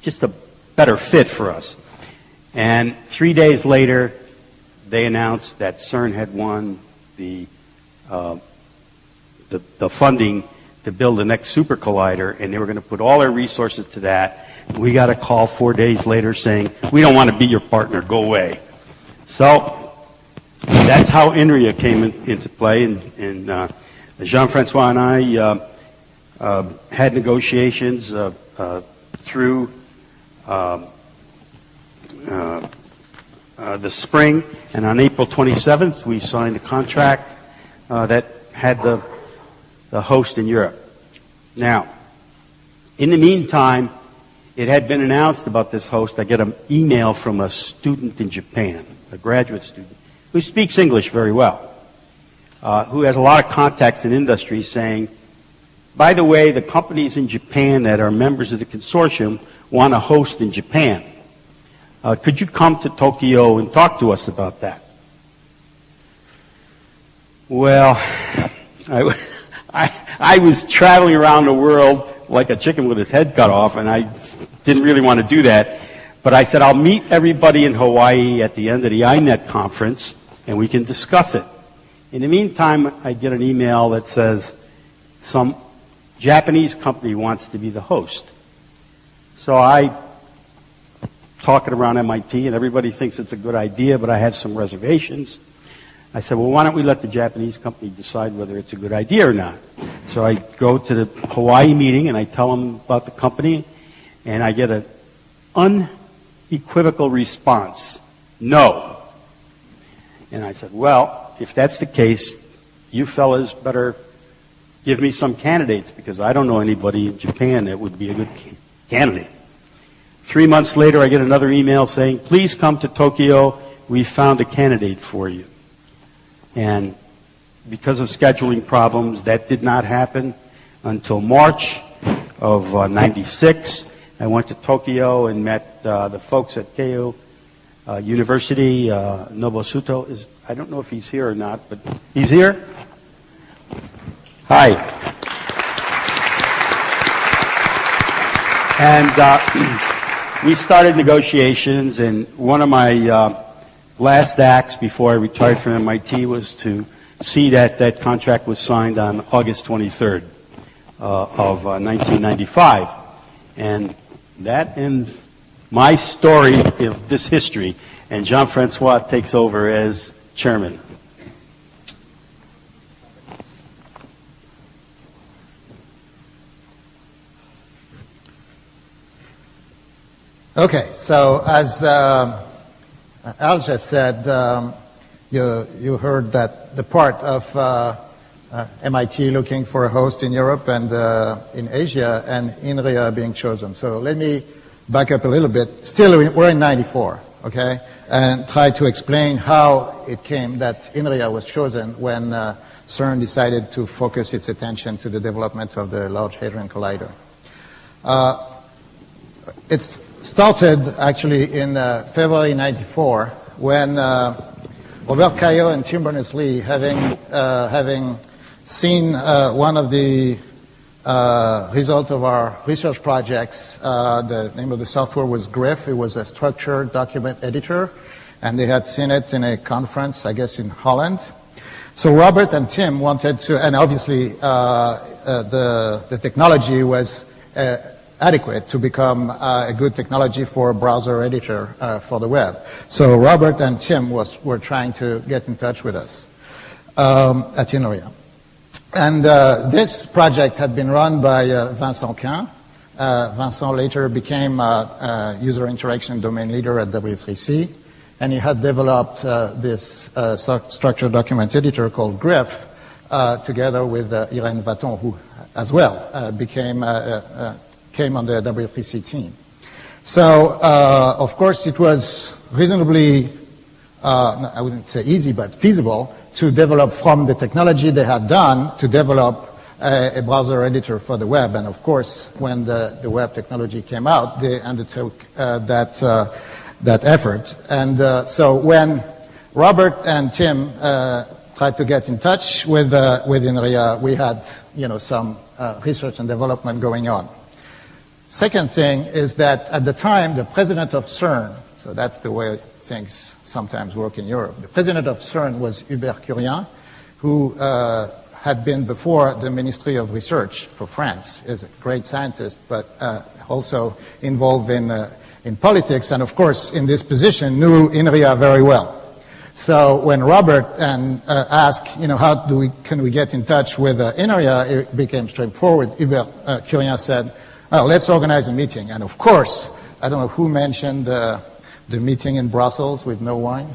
Speaker 7: just a better fit for us. And 3 days later, they announced that CERN had won the funding to build the next super collider, and they were going to put all their resources to that. We got a call 4 days later saying, we don't want to be your partner, go away. So that's how INRIA came into play, and Jean-Francois and I had negotiations through the spring, and on April 27th we signed a contract that had the host in Europe. Now, in the meantime, it had been announced about this host. I get an email from a student in Japan, a graduate student, who speaks English very well, who has a lot of contacts in industry, saying, by the way, the companies in Japan that are members of the consortium want a host in Japan. Could you come to Tokyo and talk to us about that? Well, I was traveling around the world like a chicken with his head cut off, and I didn't really want to do that. But I said, I'll meet everybody in Hawaii at the end of the INET conference, and we can discuss it. In the meantime, I get an email that says some Japanese company wants to be the host. So I talk it around MIT, and everybody thinks it's a good idea, but I have some reservations. I said, well, why don't we let the Japanese company decide whether it's a good idea or not? So I go to the Hawaii meeting, and I tell them about the company, and I get an unequivocal response, no. And I said, well, if that's the case, you fellas better give me some candidates, because I don't know anybody in Japan that would be a good candidate. 3 months later, I get another email saying, please come to Tokyo, we found a candidate for you. And because of scheduling problems, that did not happen until March of '96. I went to Tokyo and met the folks at Keio University. Nobusuto is, I don't know if he's here or not, but he's here? Hi. And we started negotiations, and one of my last acts before I retired from MIT was to see that that contract was signed on August 23rd of 1995. And that ends my story of this history, and Jean-Francois takes over as chairman.
Speaker 4: Okay, so as Al just said, you heard that the part of MIT looking for a host in Europe and in Asia, and INRIA being chosen. So let me back up a little bit. Still, we're in '94, okay, and try to explain how it came that INRIA was chosen when CERN decided to focus its attention to the development of the Large Hadron Collider. It started actually in February '94 when Robert Caillot and Tim Berners-Lee, having seen one of the result of our research projects, the name of the software was GRIF. It was a structured document editor, and they had seen it in a conference, I guess, in Holland. So Robert and Tim wanted to, and obviously the technology was adequate to become a good technology for a browser editor for the web. So Robert and Tim were trying to get in touch with us at INRIA. And this project had been run by Vincent Quin. Vincent later became user interaction domain leader at W3C, and he had developed this structured document editor called GRIF together with Irene Vaton, who as well came on the W3C team. So, of course, it was reasonably, I wouldn't say easy, but feasible to develop from the technology they had done to develop a browser editor for the web. And of course, when the web technology came out, they undertook that effort. And so when Robert and Tim tried to get in touch with INRIA, we had some research and development going on. Second thing is that at the time, the president of CERN, so that's the way things sometimes work in Europe, the president of CERN was Hubert Curien, who had been before the Ministry of Research for France, is a great scientist, but also involved in politics, and of course, in this position, knew INRIA very well. So when Robert asked, how can we get in touch with INRIA, it became straightforward. Hubert Curien said, let's organize a meeting. And of course, I don't know who mentioned the meeting in Brussels with no wine.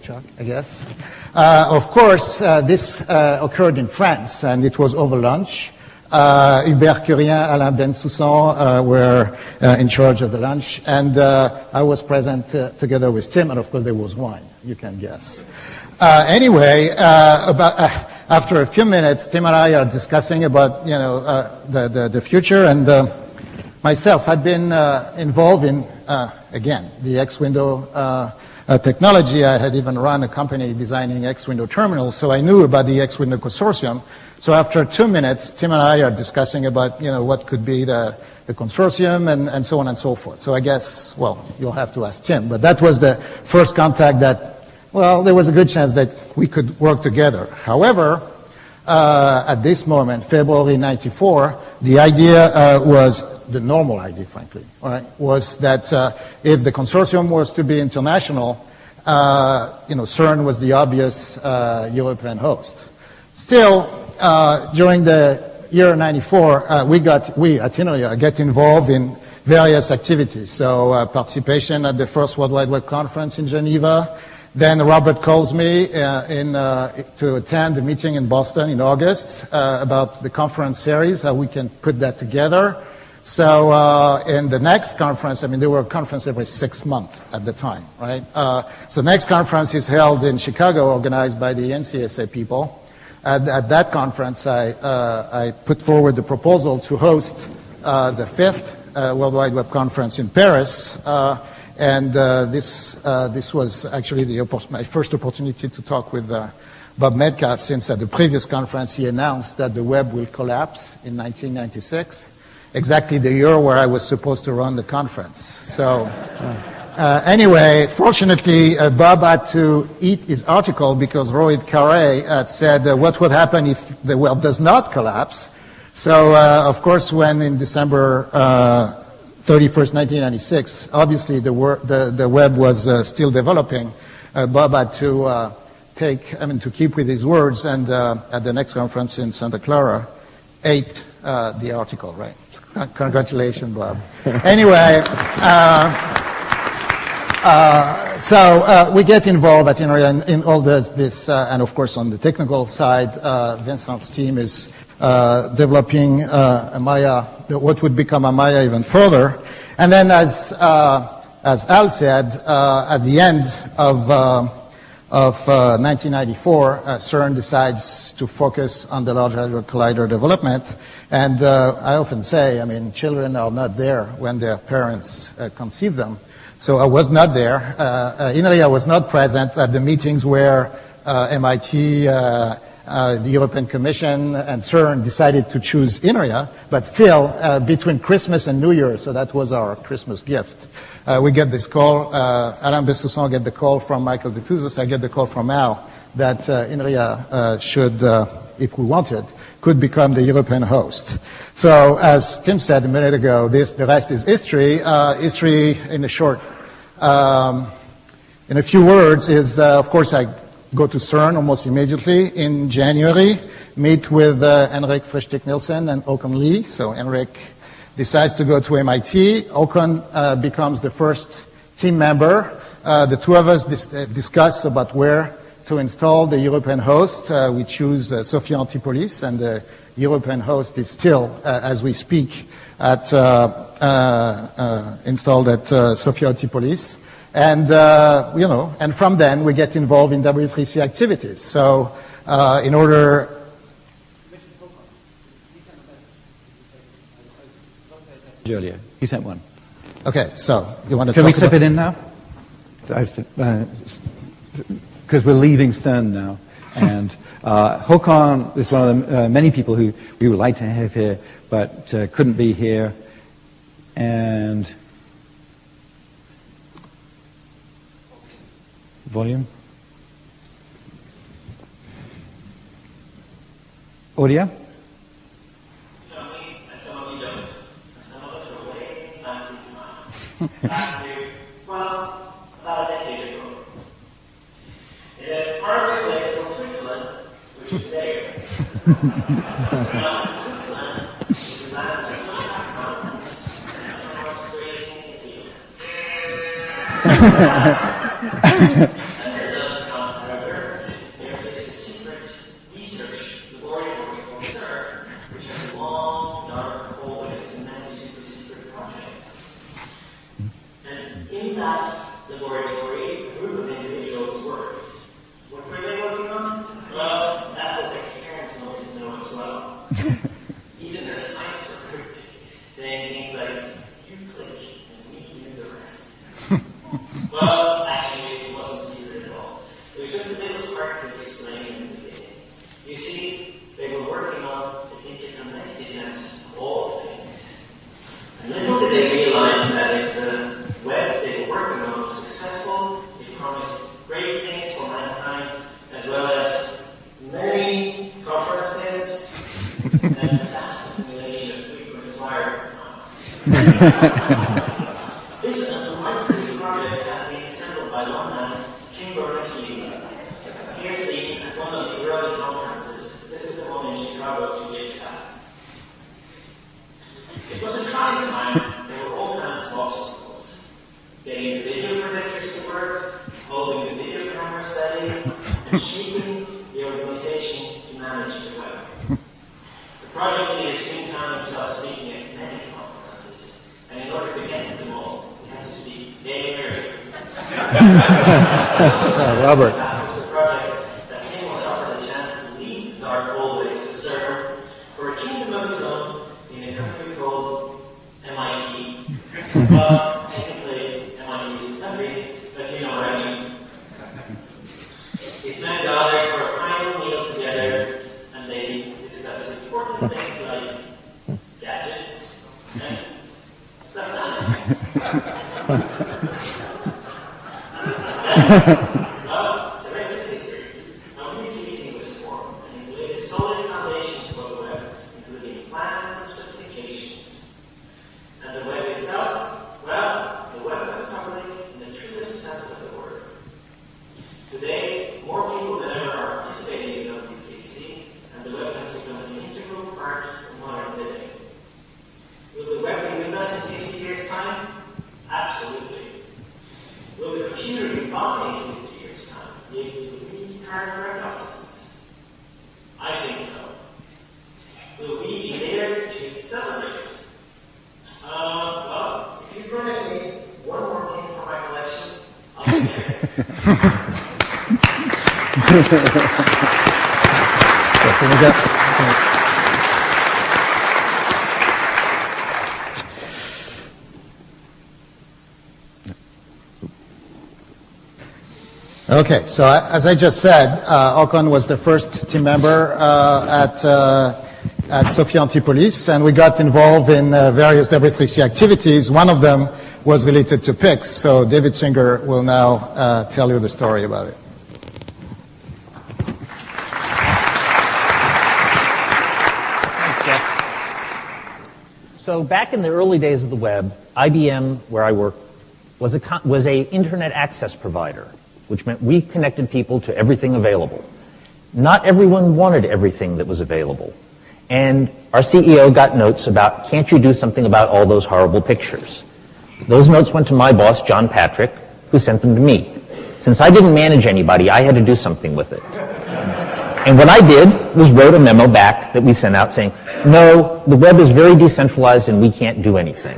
Speaker 4: Chuck, I guess. Of course, this occurred in France, and it was over lunch. Hubert Curien, Alain Bensoussan were in charge of the lunch, and I was present together with Tim, and of course there was wine, you can guess. Anyway, after a few minutes, Tim and I are discussing about the future, and myself had been involved in, again, the X-Window technology. I had even run a company designing X-Window terminals, so I knew about the X-Window Consortium. So after 2 minutes, Tim and I are discussing about, what could be the consortium and so on and so forth. So I guess, well, you'll have to ask Tim, but that was the first contact that, well, there was a good chance that we could work together. However, at this moment, February 94, the idea was the normal idea, frankly, right, was that if the consortium was to be international, CERN was the obvious European host. Still, during the year 94, we at INRIA get involved in various activities. So participation at the first World Wide Web Conference in Geneva. Then Robert calls me to attend a meeting in Boston in August about the conference series, how we can put that together. So in the next conference, there were conferences every 6 months at the time, right? So the next conference is held in Chicago, organized by the NCSA people. At that conference, I put forward the proposal to host the 5th World Wide Web Conference in Paris. And this was actually my first opportunity to talk with Bob Metcalfe, since at the previous conference he announced that the web will collapse in 1996, exactly the year where I was supposed to run the conference. So anyway, fortunately, Bob had to eat his article because Rohit Khare had said what would happen if the web does not collapse. So, of course, when in December 31st, 1996, obviously the web was still developing, Bob had to to keep with his words, and at the next conference in Santa Clara, ate the article, right? Congratulations, Bob. Anyway, so we get involved at INRIA in all this, and of course on the technical side, Vincent's team is developing Maya, what would become a Maya even further. And then as Al said, at the end of 1994, CERN decides to focus on the Large Hadron Collider development. And I often say, children are not there when their parents conceive them. So I was not there. INRIA was not present at the meetings where MIT, the European Commission, and CERN decided to choose INRIA. But still, between Christmas and New Year, so that was our Christmas gift, we get this call. Alain Bessoussan get the call from Michael de Touzos. I get the call from Al that INRIA should, if we wanted, could become the European host. So, as Tim said a minute ago, the rest is history. History, in a few words, is of course I go to CERN almost immediately in January, meet with Henrik Frischtik-Nielsen and Håkon Lie. So Henrik decides to go to MIT. Håkon becomes the first team member. The two of us discuss about where to install the European host. We choose Sophia Antipolis, and the European host is still, as we speak, installed at Sophia Antipolis. And, and from then we get involved in W3C activities. So in order...
Speaker 5: Earlier, you sent one.
Speaker 4: Okay, so you want to
Speaker 5: Can we slip it in now? Because we're leaving CERN now. And Håkon is one of the many people who we would like to have here, but couldn't be here. And volume? Audio?
Speaker 8: Well, about a decade ago. In a faraway place called Switzerland, which is there. Now, Switzerland is a land of semi-hot mountains and a most racing field. Under those mountains, however, there is a secret research laboratory called CERN, which has long, dark hallways and many super-secret projects. And in that laboratory, a group of individuals worked. What were they working on? Well, that's what their parents wanted to know as well. Even their sites were cryptic, saying things like, you click and we do the rest. Well, actually, it wasn't secret at all. It was just a little hard to explain in the beginning. You see, they were working on the interconnectedness of all things. And little did they realize that if the web they were working on was successful, it promised great things for mankind, as well as many conference pins and a vast accumulation of frequent flyer This unlikely project had been assembled by one man, King Berners-Lee. Here seen at one of the early conferences. This is the one in Chicago 2 weeks after. It was a trying time. There were all kinds of obstacles. Getting the video projectors to work, holding the video camera steady, and shaping the organization to manage the web. The project leader soon found himself speaking at many conferences, and in order to get to them all, he had to speak very
Speaker 4: Robert.
Speaker 8: That was the project that King was offered a chance to lead the dark hallways of CERN for a kingdom of his own in a country called MIT. Technically, MIT is the country, but you know what I mean. These men gathered for a final meal together, and they discussed important things like gadgets and stuff like that. Well, the rest is history. Now, W3C was formed, and it laid solid foundations for the web, including plans and specifications. And the web itself, well, the web of the public in the truest sense of the word. Today, more people than ever are participating in W3C, and the web has become an integral part of modern living. Will the web be with us in 50 years' time? Absolutely. Will the computer be bombing in 50 years' time, be able to read hardware documents? I think so. Will we be there to celebrate it? Well, if you promise me one more thing for my collection, I'll be there.
Speaker 4: Okay, so as I just said, Håkon was the first team member at Sophia Antipolis, and we got involved in various W3C activities. One of them was related to PICS, so David Singer will now tell you the story about it.
Speaker 9: So back in the early days of the web, IBM, where I worked, was a internet access provider, which meant we connected people to everything available. Not everyone wanted everything that was available. And our CEO got notes about, can't you do something about all those horrible pictures? Those notes went to my boss, John Patrick, who sent them to me. Since I didn't manage anybody, I had to do something with it. And what I did was wrote a memo back that we sent out saying, no, the web is very decentralized and we can't do anything.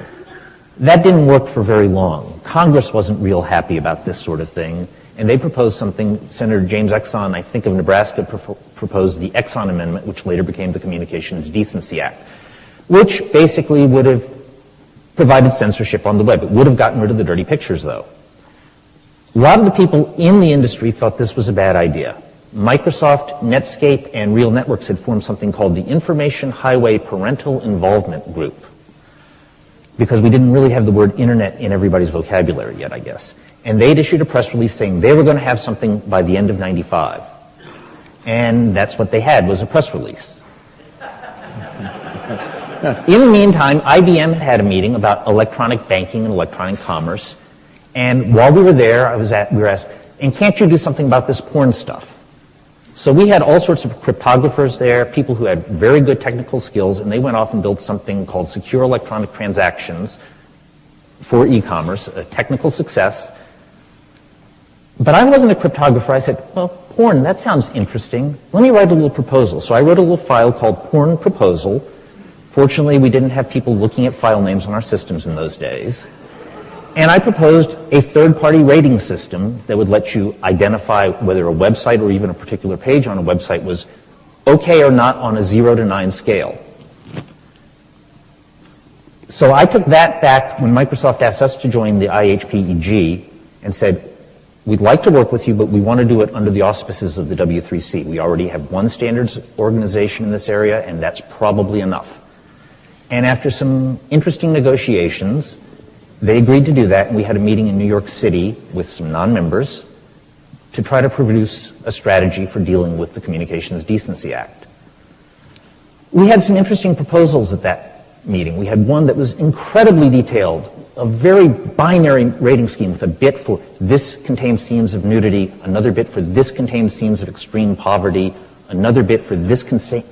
Speaker 9: That didn't work for very long. Congress wasn't real happy about this sort of thing, and they proposed something. Senator James Exxon, I think of Nebraska, proposed the Exxon Amendment, which later became the Communications Decency Act, which basically would have provided censorship on the web. It would have gotten rid of the dirty pictures, though. A lot of the people in the industry thought this was a bad idea. Microsoft, Netscape, and Real Networks had formed something called the Information Highway Parental Involvement Group, because we didn't really have the word internet in everybody's vocabulary yet, I guess. And they'd issued a press release saying they were going to have something by the end of '95. And that's what they had, was a press release. In the meantime, IBM had a meeting about electronic banking and electronic commerce. And while we were there, we were asked, and can't you do something about this porn stuff? So we had all sorts of cryptographers there, people who had very good technical skills, and they went off and built something called Secure Electronic Transactions for e-commerce, a technical success. But I wasn't a cryptographer. I said, well, porn, that sounds interesting. Let me write a little proposal. So I wrote a little file called Porn Proposal. Fortunately, we didn't have people looking at file names on our systems in those days. And I proposed a third-party rating system that would let you identify whether a website or even a particular page on a website was okay or not on a 0 to 9 scale. So I took that back when Microsoft asked us to join the IHPEG and said, we'd like to work with you, but we want to do it under the auspices of the W3C. We already have one standards organization in this area, and that's probably enough. And after some interesting negotiations, they agreed to do that, and we had a meeting in New York City with some non-members to try to produce a strategy for dealing with the Communications Decency Act. We had some interesting proposals at that meeting. We had one that was incredibly detailed, a very binary rating scheme with a bit for this contains scenes of nudity, another bit for this contains scenes of extreme poverty, another bit for this contains,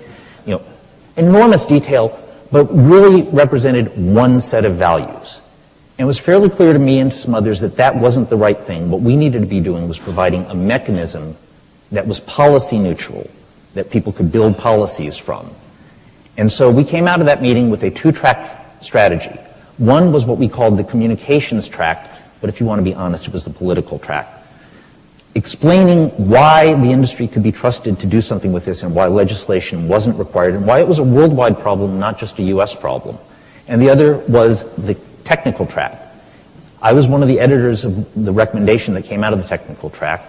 Speaker 9: enormous detail, but really represented one set of values. And it was fairly clear to me and to some others that that wasn't the right thing. What we needed to be doing was providing a mechanism that was policy neutral, that people could build policies from. And so we came out of that meeting with a 2-track strategy. One was what we called the communications tract, but if you want to be honest, it was the political tract, explaining why the industry could be trusted to do something with this and why legislation wasn't required and why it was a worldwide problem, not just a U.S. problem. And the other was the technical tract. I was one of the editors of the recommendation that came out of the technical tract.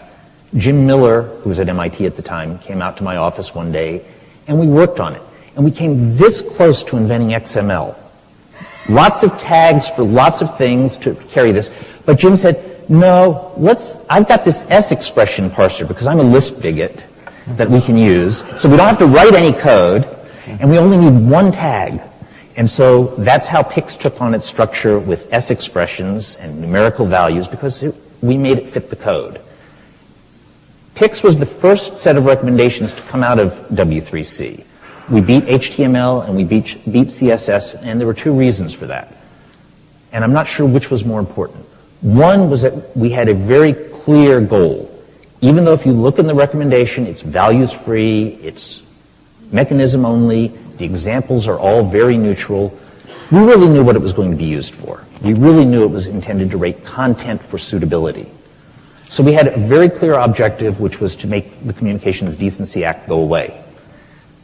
Speaker 9: Jim Miller, who was at MIT at the time, came out to my office one day, and we worked on it. And we came this close to inventing XML. Lots of tags for lots of things to carry this. But Jim said, no, I've got this S expression parser because I'm a Lisp bigot that we can use. So we don't have to write any code, and we only need one tag. And so that's how PIX took on its structure with S expressions and numerical values because we made it fit the code. PIX was the first set of recommendations to come out of W3C. We beat HTML and we beat CSS, and there were 2 reasons for that. And I'm not sure which was more important. One was that we had a very clear goal. Even though if you look in the recommendation, it's values-free, it's mechanism only, the examples are all very neutral, we really knew what it was going to be used for. We really knew it was intended to rate content for suitability. So we had a very clear objective, which was to make the Communications Decency Act go away.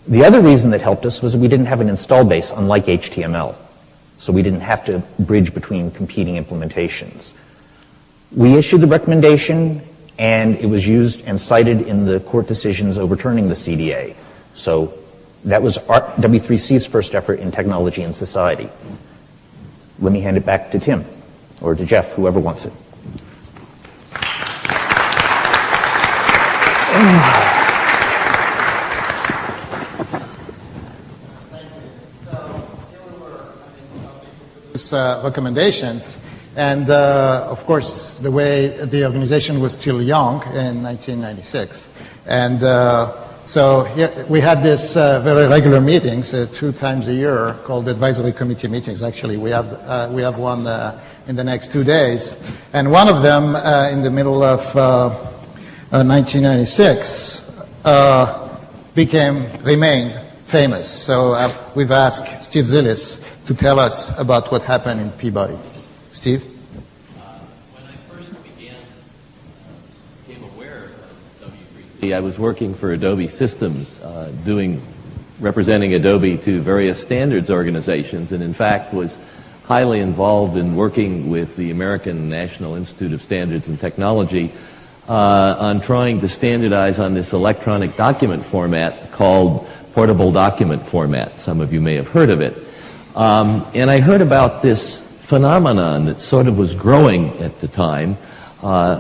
Speaker 9: The other reason that helped us was that we didn't have an install base, unlike HTML. So we didn't have to bridge between competing implementations. We issued the recommendation, and it was used and cited in the court decisions overturning the CDA. So that was W3C's first effort in technology and society. Let me hand it back to Tim, or to Jeff, whoever wants it.
Speaker 4: Recommendations, and of course the way the organization was still young in 1996, and so here we had this very regular meetings 2 times a year called advisory committee meetings. Actually, we have one in the next 2 days. And one of them, in the middle of 1996, remained famous. So we've asked Steve Zillis to tell us about what happened in Peabody. Steve?
Speaker 10: When I first became aware of W3C, I was working for Adobe Systems, representing Adobe to various standards organizations, and in fact was highly involved in working with the American National Institute of Standards and Technology on trying to standardize on this electronic document format called portable document format. Some of you may have heard of it. And I heard about this phenomenon that sort of was growing at the time,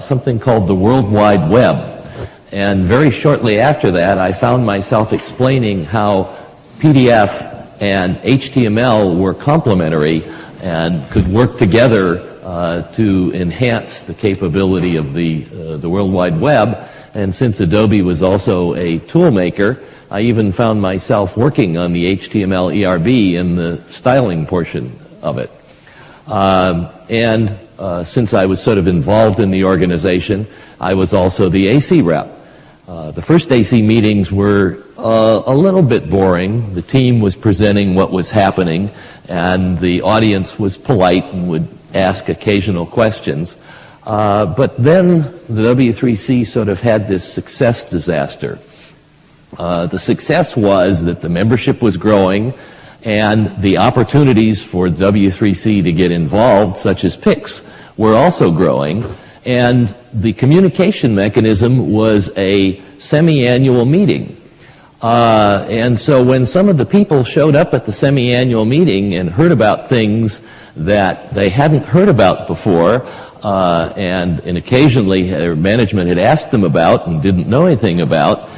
Speaker 10: something called the World Wide Web. And very shortly after that, I found myself explaining how PDF and HTML were complementary and could work together to enhance the capability of the World Wide Web. And since Adobe was also a tool maker, I even found myself working on the HTML ERB in the styling portion of it. Since I was sort of involved in the organization, I was also the AC rep. The first AC meetings were a little bit boring. The team was presenting what was happening, and the audience was polite and would ask occasional questions. But then the W3C sort of had this success disaster. The success was that the membership was growing, and the opportunities for W3C to get involved, such as PICS, were also growing. And the communication mechanism was a semi-annual meeting. And so when some of the people showed up at the semi-annual meeting and heard about things that they hadn't heard about before, and occasionally their management had asked them about and didn't know anything about,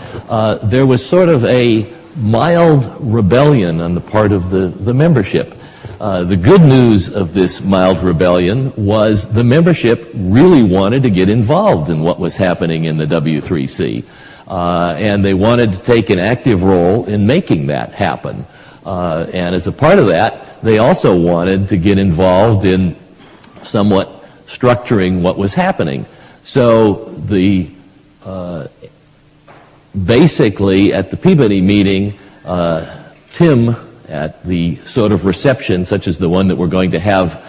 Speaker 10: there was sort of a mild rebellion on the part of the membership. The good news of this mild rebellion was the membership really wanted to get involved in what was happening in the W3C. And they wanted to take an active role in making that happen. And as a part of that, they also wanted to get involved in somewhat structuring what was happening. So basically at the Peabody meeting, Tim, at the sort of reception, such as the one that we're going to have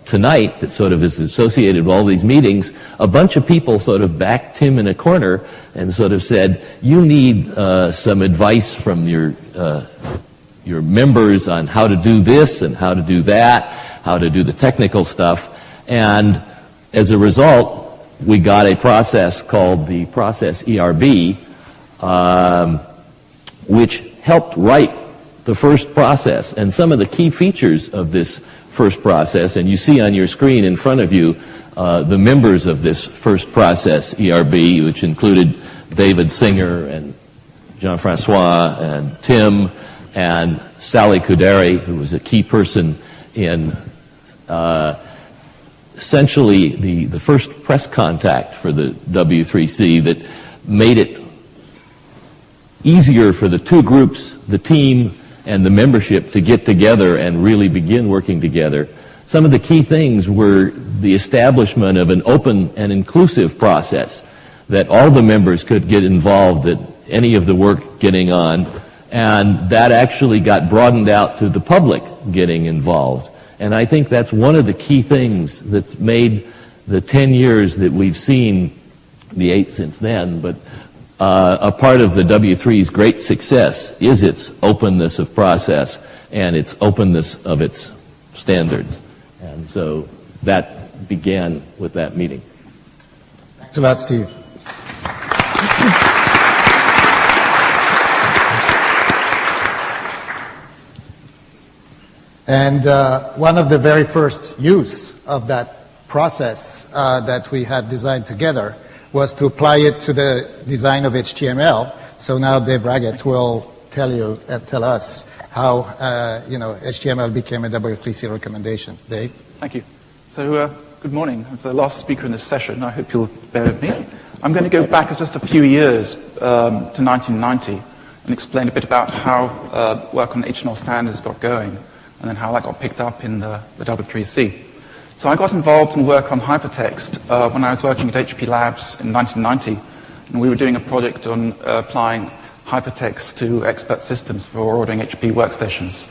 Speaker 10: tonight, that sort of is associated with all these meetings, a bunch of people sort of backed Tim in a corner and sort of said, you need some advice from your members on how to do this and how to do that, how to do the technical stuff. And as a result, we got a process called the process ERB, which helped write the first process. And some of the key features of this first process, and you see on your screen in front of you the members of this first process ERB, which included David Singer and Jean-Francois and Tim and Sally Kuderi, who was a key person in essentially the first press contact for the W3C that made it easier for the two groups, the team and the membership, to get together and really begin working together. Some of the key things were the establishment of an open and inclusive process that all the members could get involved at any of the work getting on, and that actually got broadened out to the public getting involved. And I think that's one of the key things that's made the 10 years that we've seen, the 8 since then, but a part of the W3's great success is its openness of process and its openness of its standards. And so that began with that meeting.
Speaker 4: Thanks a lot, Steve. And one of the very first use of that process that we had designed together was to apply it to the design of HTML. So now Dave Raggett will tell us how HTML became a W3C recommendation. Dave?
Speaker 11: Thank you. So good morning. As the last speaker in this session, I hope you'll bear with me. I'm going to go back just a few years to 1990 and explain a bit about how work on HTML standards got going and then how that got picked up in the W3C. So I got involved in work on hypertext when I was working at HP Labs in 1990, and we were doing a project on applying hypertext to expert systems for ordering HP workstations.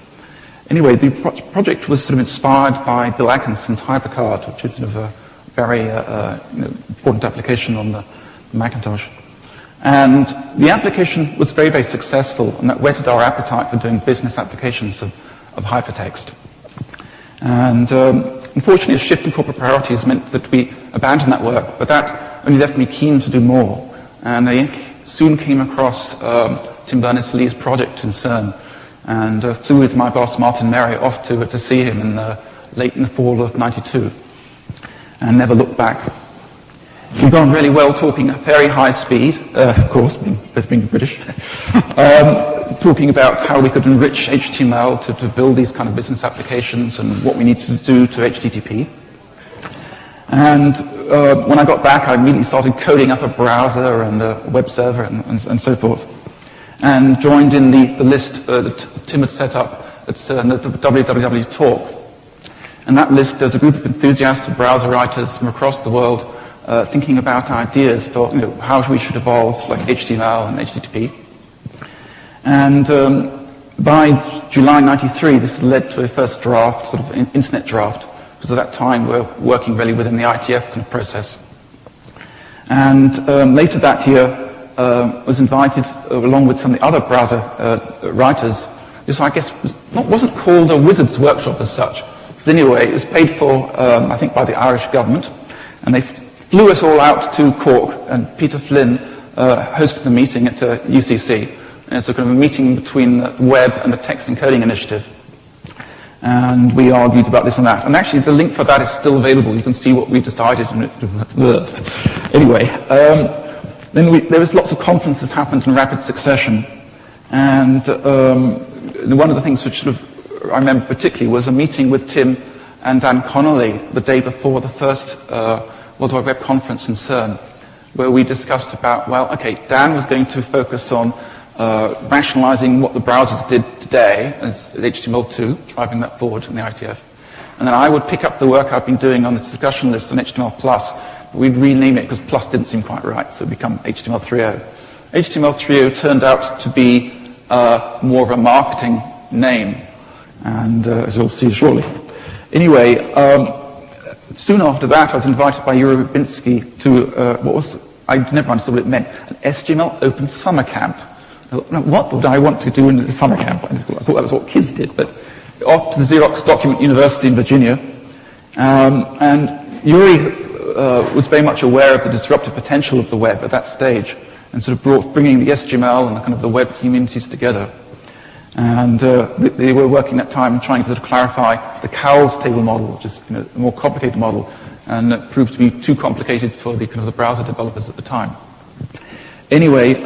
Speaker 11: Anyway, the project was sort of inspired by Bill Atkinson's HyperCard, which is sort of a very important application on the Macintosh. And the application was very, very successful, and that whetted our appetite for doing business applications of hypertext. And unfortunately, a shift in corporate priorities meant that we abandoned that work, but that only left me keen to do more. And I soon came across Tim Berners-Lee's project in CERN, and flew with my boss, Martin Merry, off to see him late in the fall of '92, and never looked back. We've gone really well, talking at very high speed, of course, being British, talking about how we could enrich HTML to build these kind of business applications and what we needed to do to HTTP. And when I got back, I immediately started coding up a browser and a web server and so forth, and joined in the list that Tim had set up at CERN, the www talk. And that list, there's a group of enthusiastic browser writers from across the world thinking about ideas for how we should evolve like HTML and HTTP. And by July '93, this led to a first draft, sort of internet draft, because at that time we were working really within the ITF kind of process. And later that year, was invited along with some of the other browser writers. This, I guess, wasn't called a wizard's workshop as such. But anyway, it was paid for, I think, by the Irish government, and they flew us all out to Cork, and Peter Flynn hosted the meeting at UCC. And it's a kind of a meeting between the web and the text encoding initiative. And we argued about this and that. And actually, the link for that is still available. You can see what we decided. Anyway, then there was lots of conferences happened in rapid succession. And one of the things which sort of I remember particularly was a meeting with Tim and Dan Connolly the day before the first World Wide Web Conference in CERN, where we discussed about, well, okay, Dan was going to focus on rationalizing what the browsers did today as HTML2, driving that forward in the ITF. And then I would pick up the work I've been doing on this discussion list on HTML+, but we'd rename it because plus didn't seem quite right, so it became HTML 3.0. HTML 3.0 turned out to be more of a marketing name, and as you'll see shortly. Anyway, soon after that, I was invited by Yuri Babinski to what was, I never understood what it meant, an SGML Open Summer Camp. What would I want to do in the summer camp? I thought that was what kids did, but off to the Xerox Document University in Virginia. And Yuri was very much aware of the disruptive potential of the web at that stage, and sort of bringing the SGML and the kind of the web communities together. And they were working at that time trying to sort of clarify the Cowles table model, which is a more complicated model, and it proved to be too complicated for the kind of the browser developers at the time. Anyway,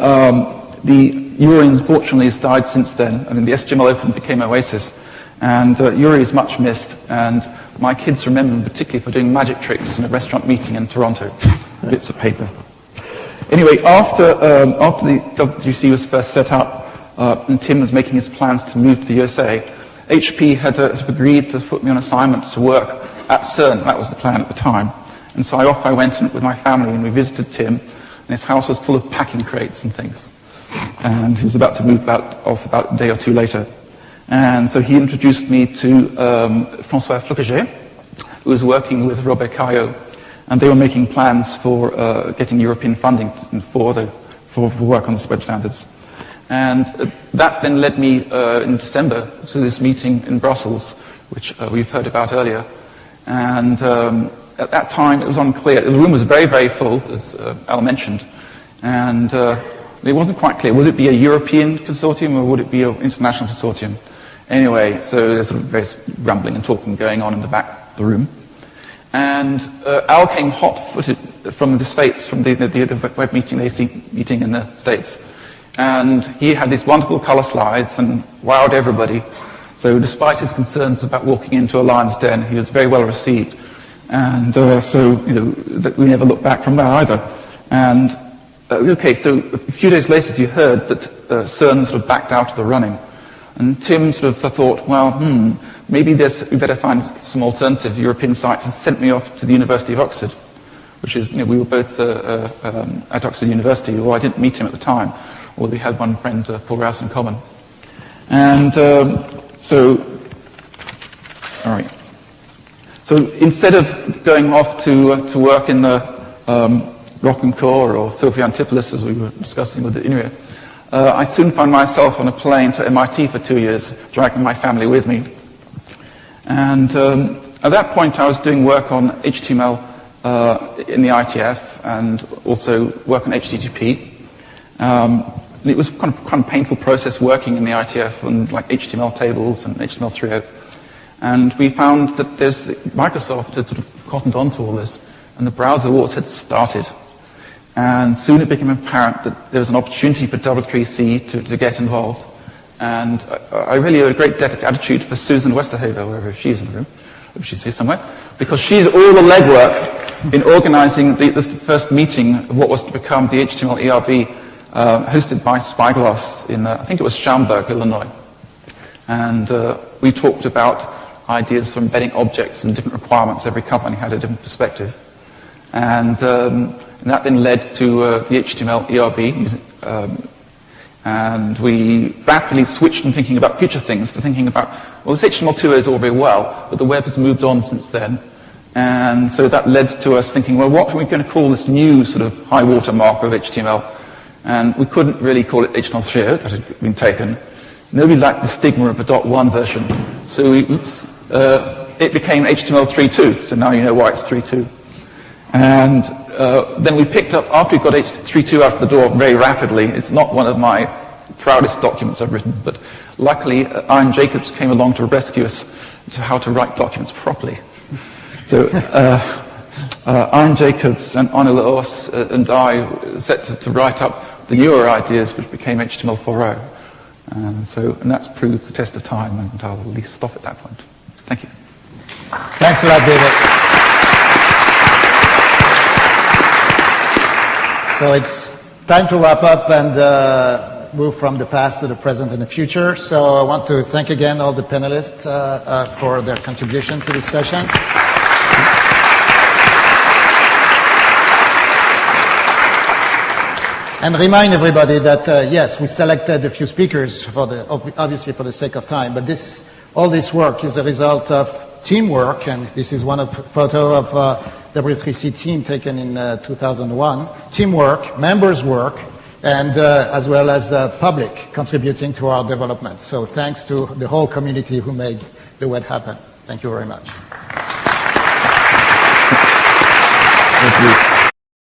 Speaker 11: Yuri, unfortunately, has died since then. I mean, the SGML Open became Oasis, and Yuri is much missed, and my kids remember him particularly for doing magic tricks in a restaurant meeting in Toronto, bits of paper. Anyway, after the WWC was first set up, and Tim was making his plans to move to the USA, HP had agreed to put me on assignments to work at CERN. That was the plan at the time. And so off I went with my family, and we visited Tim, and his house was full of packing crates and things. And he was about to move off about a day or two later. And so he introduced me to François Flucaget, who was working with Robert Caillot, and they were making plans for getting European funding for work on the web standards. And that then led me in December to this meeting in Brussels, which we've heard about earlier. And at that time, it was unclear. The room was very, very full, as Al mentioned. And it wasn't quite clear. Would it be a European consortium or would it be an international consortium? Anyway, so there's sort of various rambling and talking going on in the back of the room. And Al came hot-footed from the States, from the web meeting, the AC meeting in the States. And he had these wonderful color slides and wowed everybody. So despite his concerns about walking into a lion's den, he was very well received. And so we never looked back from that either. And okay, so a few days later, as you heard, that CERN sort of backed out of the running. And Tim sort of thought, well, maybe we better find some alternative European sites, and sent me off to the University of Oxford, which is, we were both at Oxford University, although I didn't meet him at the time, although we had one friend, Paul Rouse, in common. And all right. So instead of going off to work in the Rock-and-Core or Sophia Antipolis, as we were discussing with the Inuit, I soon found myself on a plane to MIT for 2 years, dragging my family with me. And at that point, I was doing work on HTML in the ITF and also work on HTTP. And it was kind of painful process working in the ITF on like HTML tables and HTML 3.0. And we found that Microsoft had sort of cottoned onto all this, and the browser wars had started. And soon it became apparent that there was an opportunity for W3C to get involved. And I really owe a great debt of gratitude for Susan Westerhaver, wherever she is in the room, if she's here somewhere, because she did all the legwork in organizing the first meeting of what was to become the HTML ERB, hosted by Spyglass in, I think it was Schaumburg, Illinois. And we talked about ideas for embedding objects and different requirements. Every company had a different perspective. And that then led to the HTML ERB. And we rapidly switched from thinking about future things to thinking about, well, this HTML2 is all very well, but the web has moved on since then. And so that led to us thinking, well, what are we going to call this new sort of high water mark of HTML? And we couldn't really call it HTML3, that had been taken. Nobody liked the stigma of a .1 version. So it became HTML3.2. So now you know why it's 3.2. And then we picked up, after we got H3.2 out of the door very rapidly, it's not one of my proudest documents I've written, but luckily Ian Jacobs came along to rescue us to how to write documents properly. So Ian Jacobs and Arne Laos and I set to write up the newer ideas, which became HTML4.0. And that's proved the test of time, and I'll at least stop at that point. Thank you.
Speaker 4: Thanks a lot, David. So it's time to wrap up and move from the past to the present and the future. So I want to thank again all the panelists for their contribution to this session. And remind everybody that, yes, we selected a few speakers obviously for the sake of time, but all this work is the result of teamwork, and this is one photo of W3C team taken in 2001. Teamwork, members' work, and as well as public contributing to our development. So thanks to the whole community who made the web happen. Thank you very much.
Speaker 6: Thank you.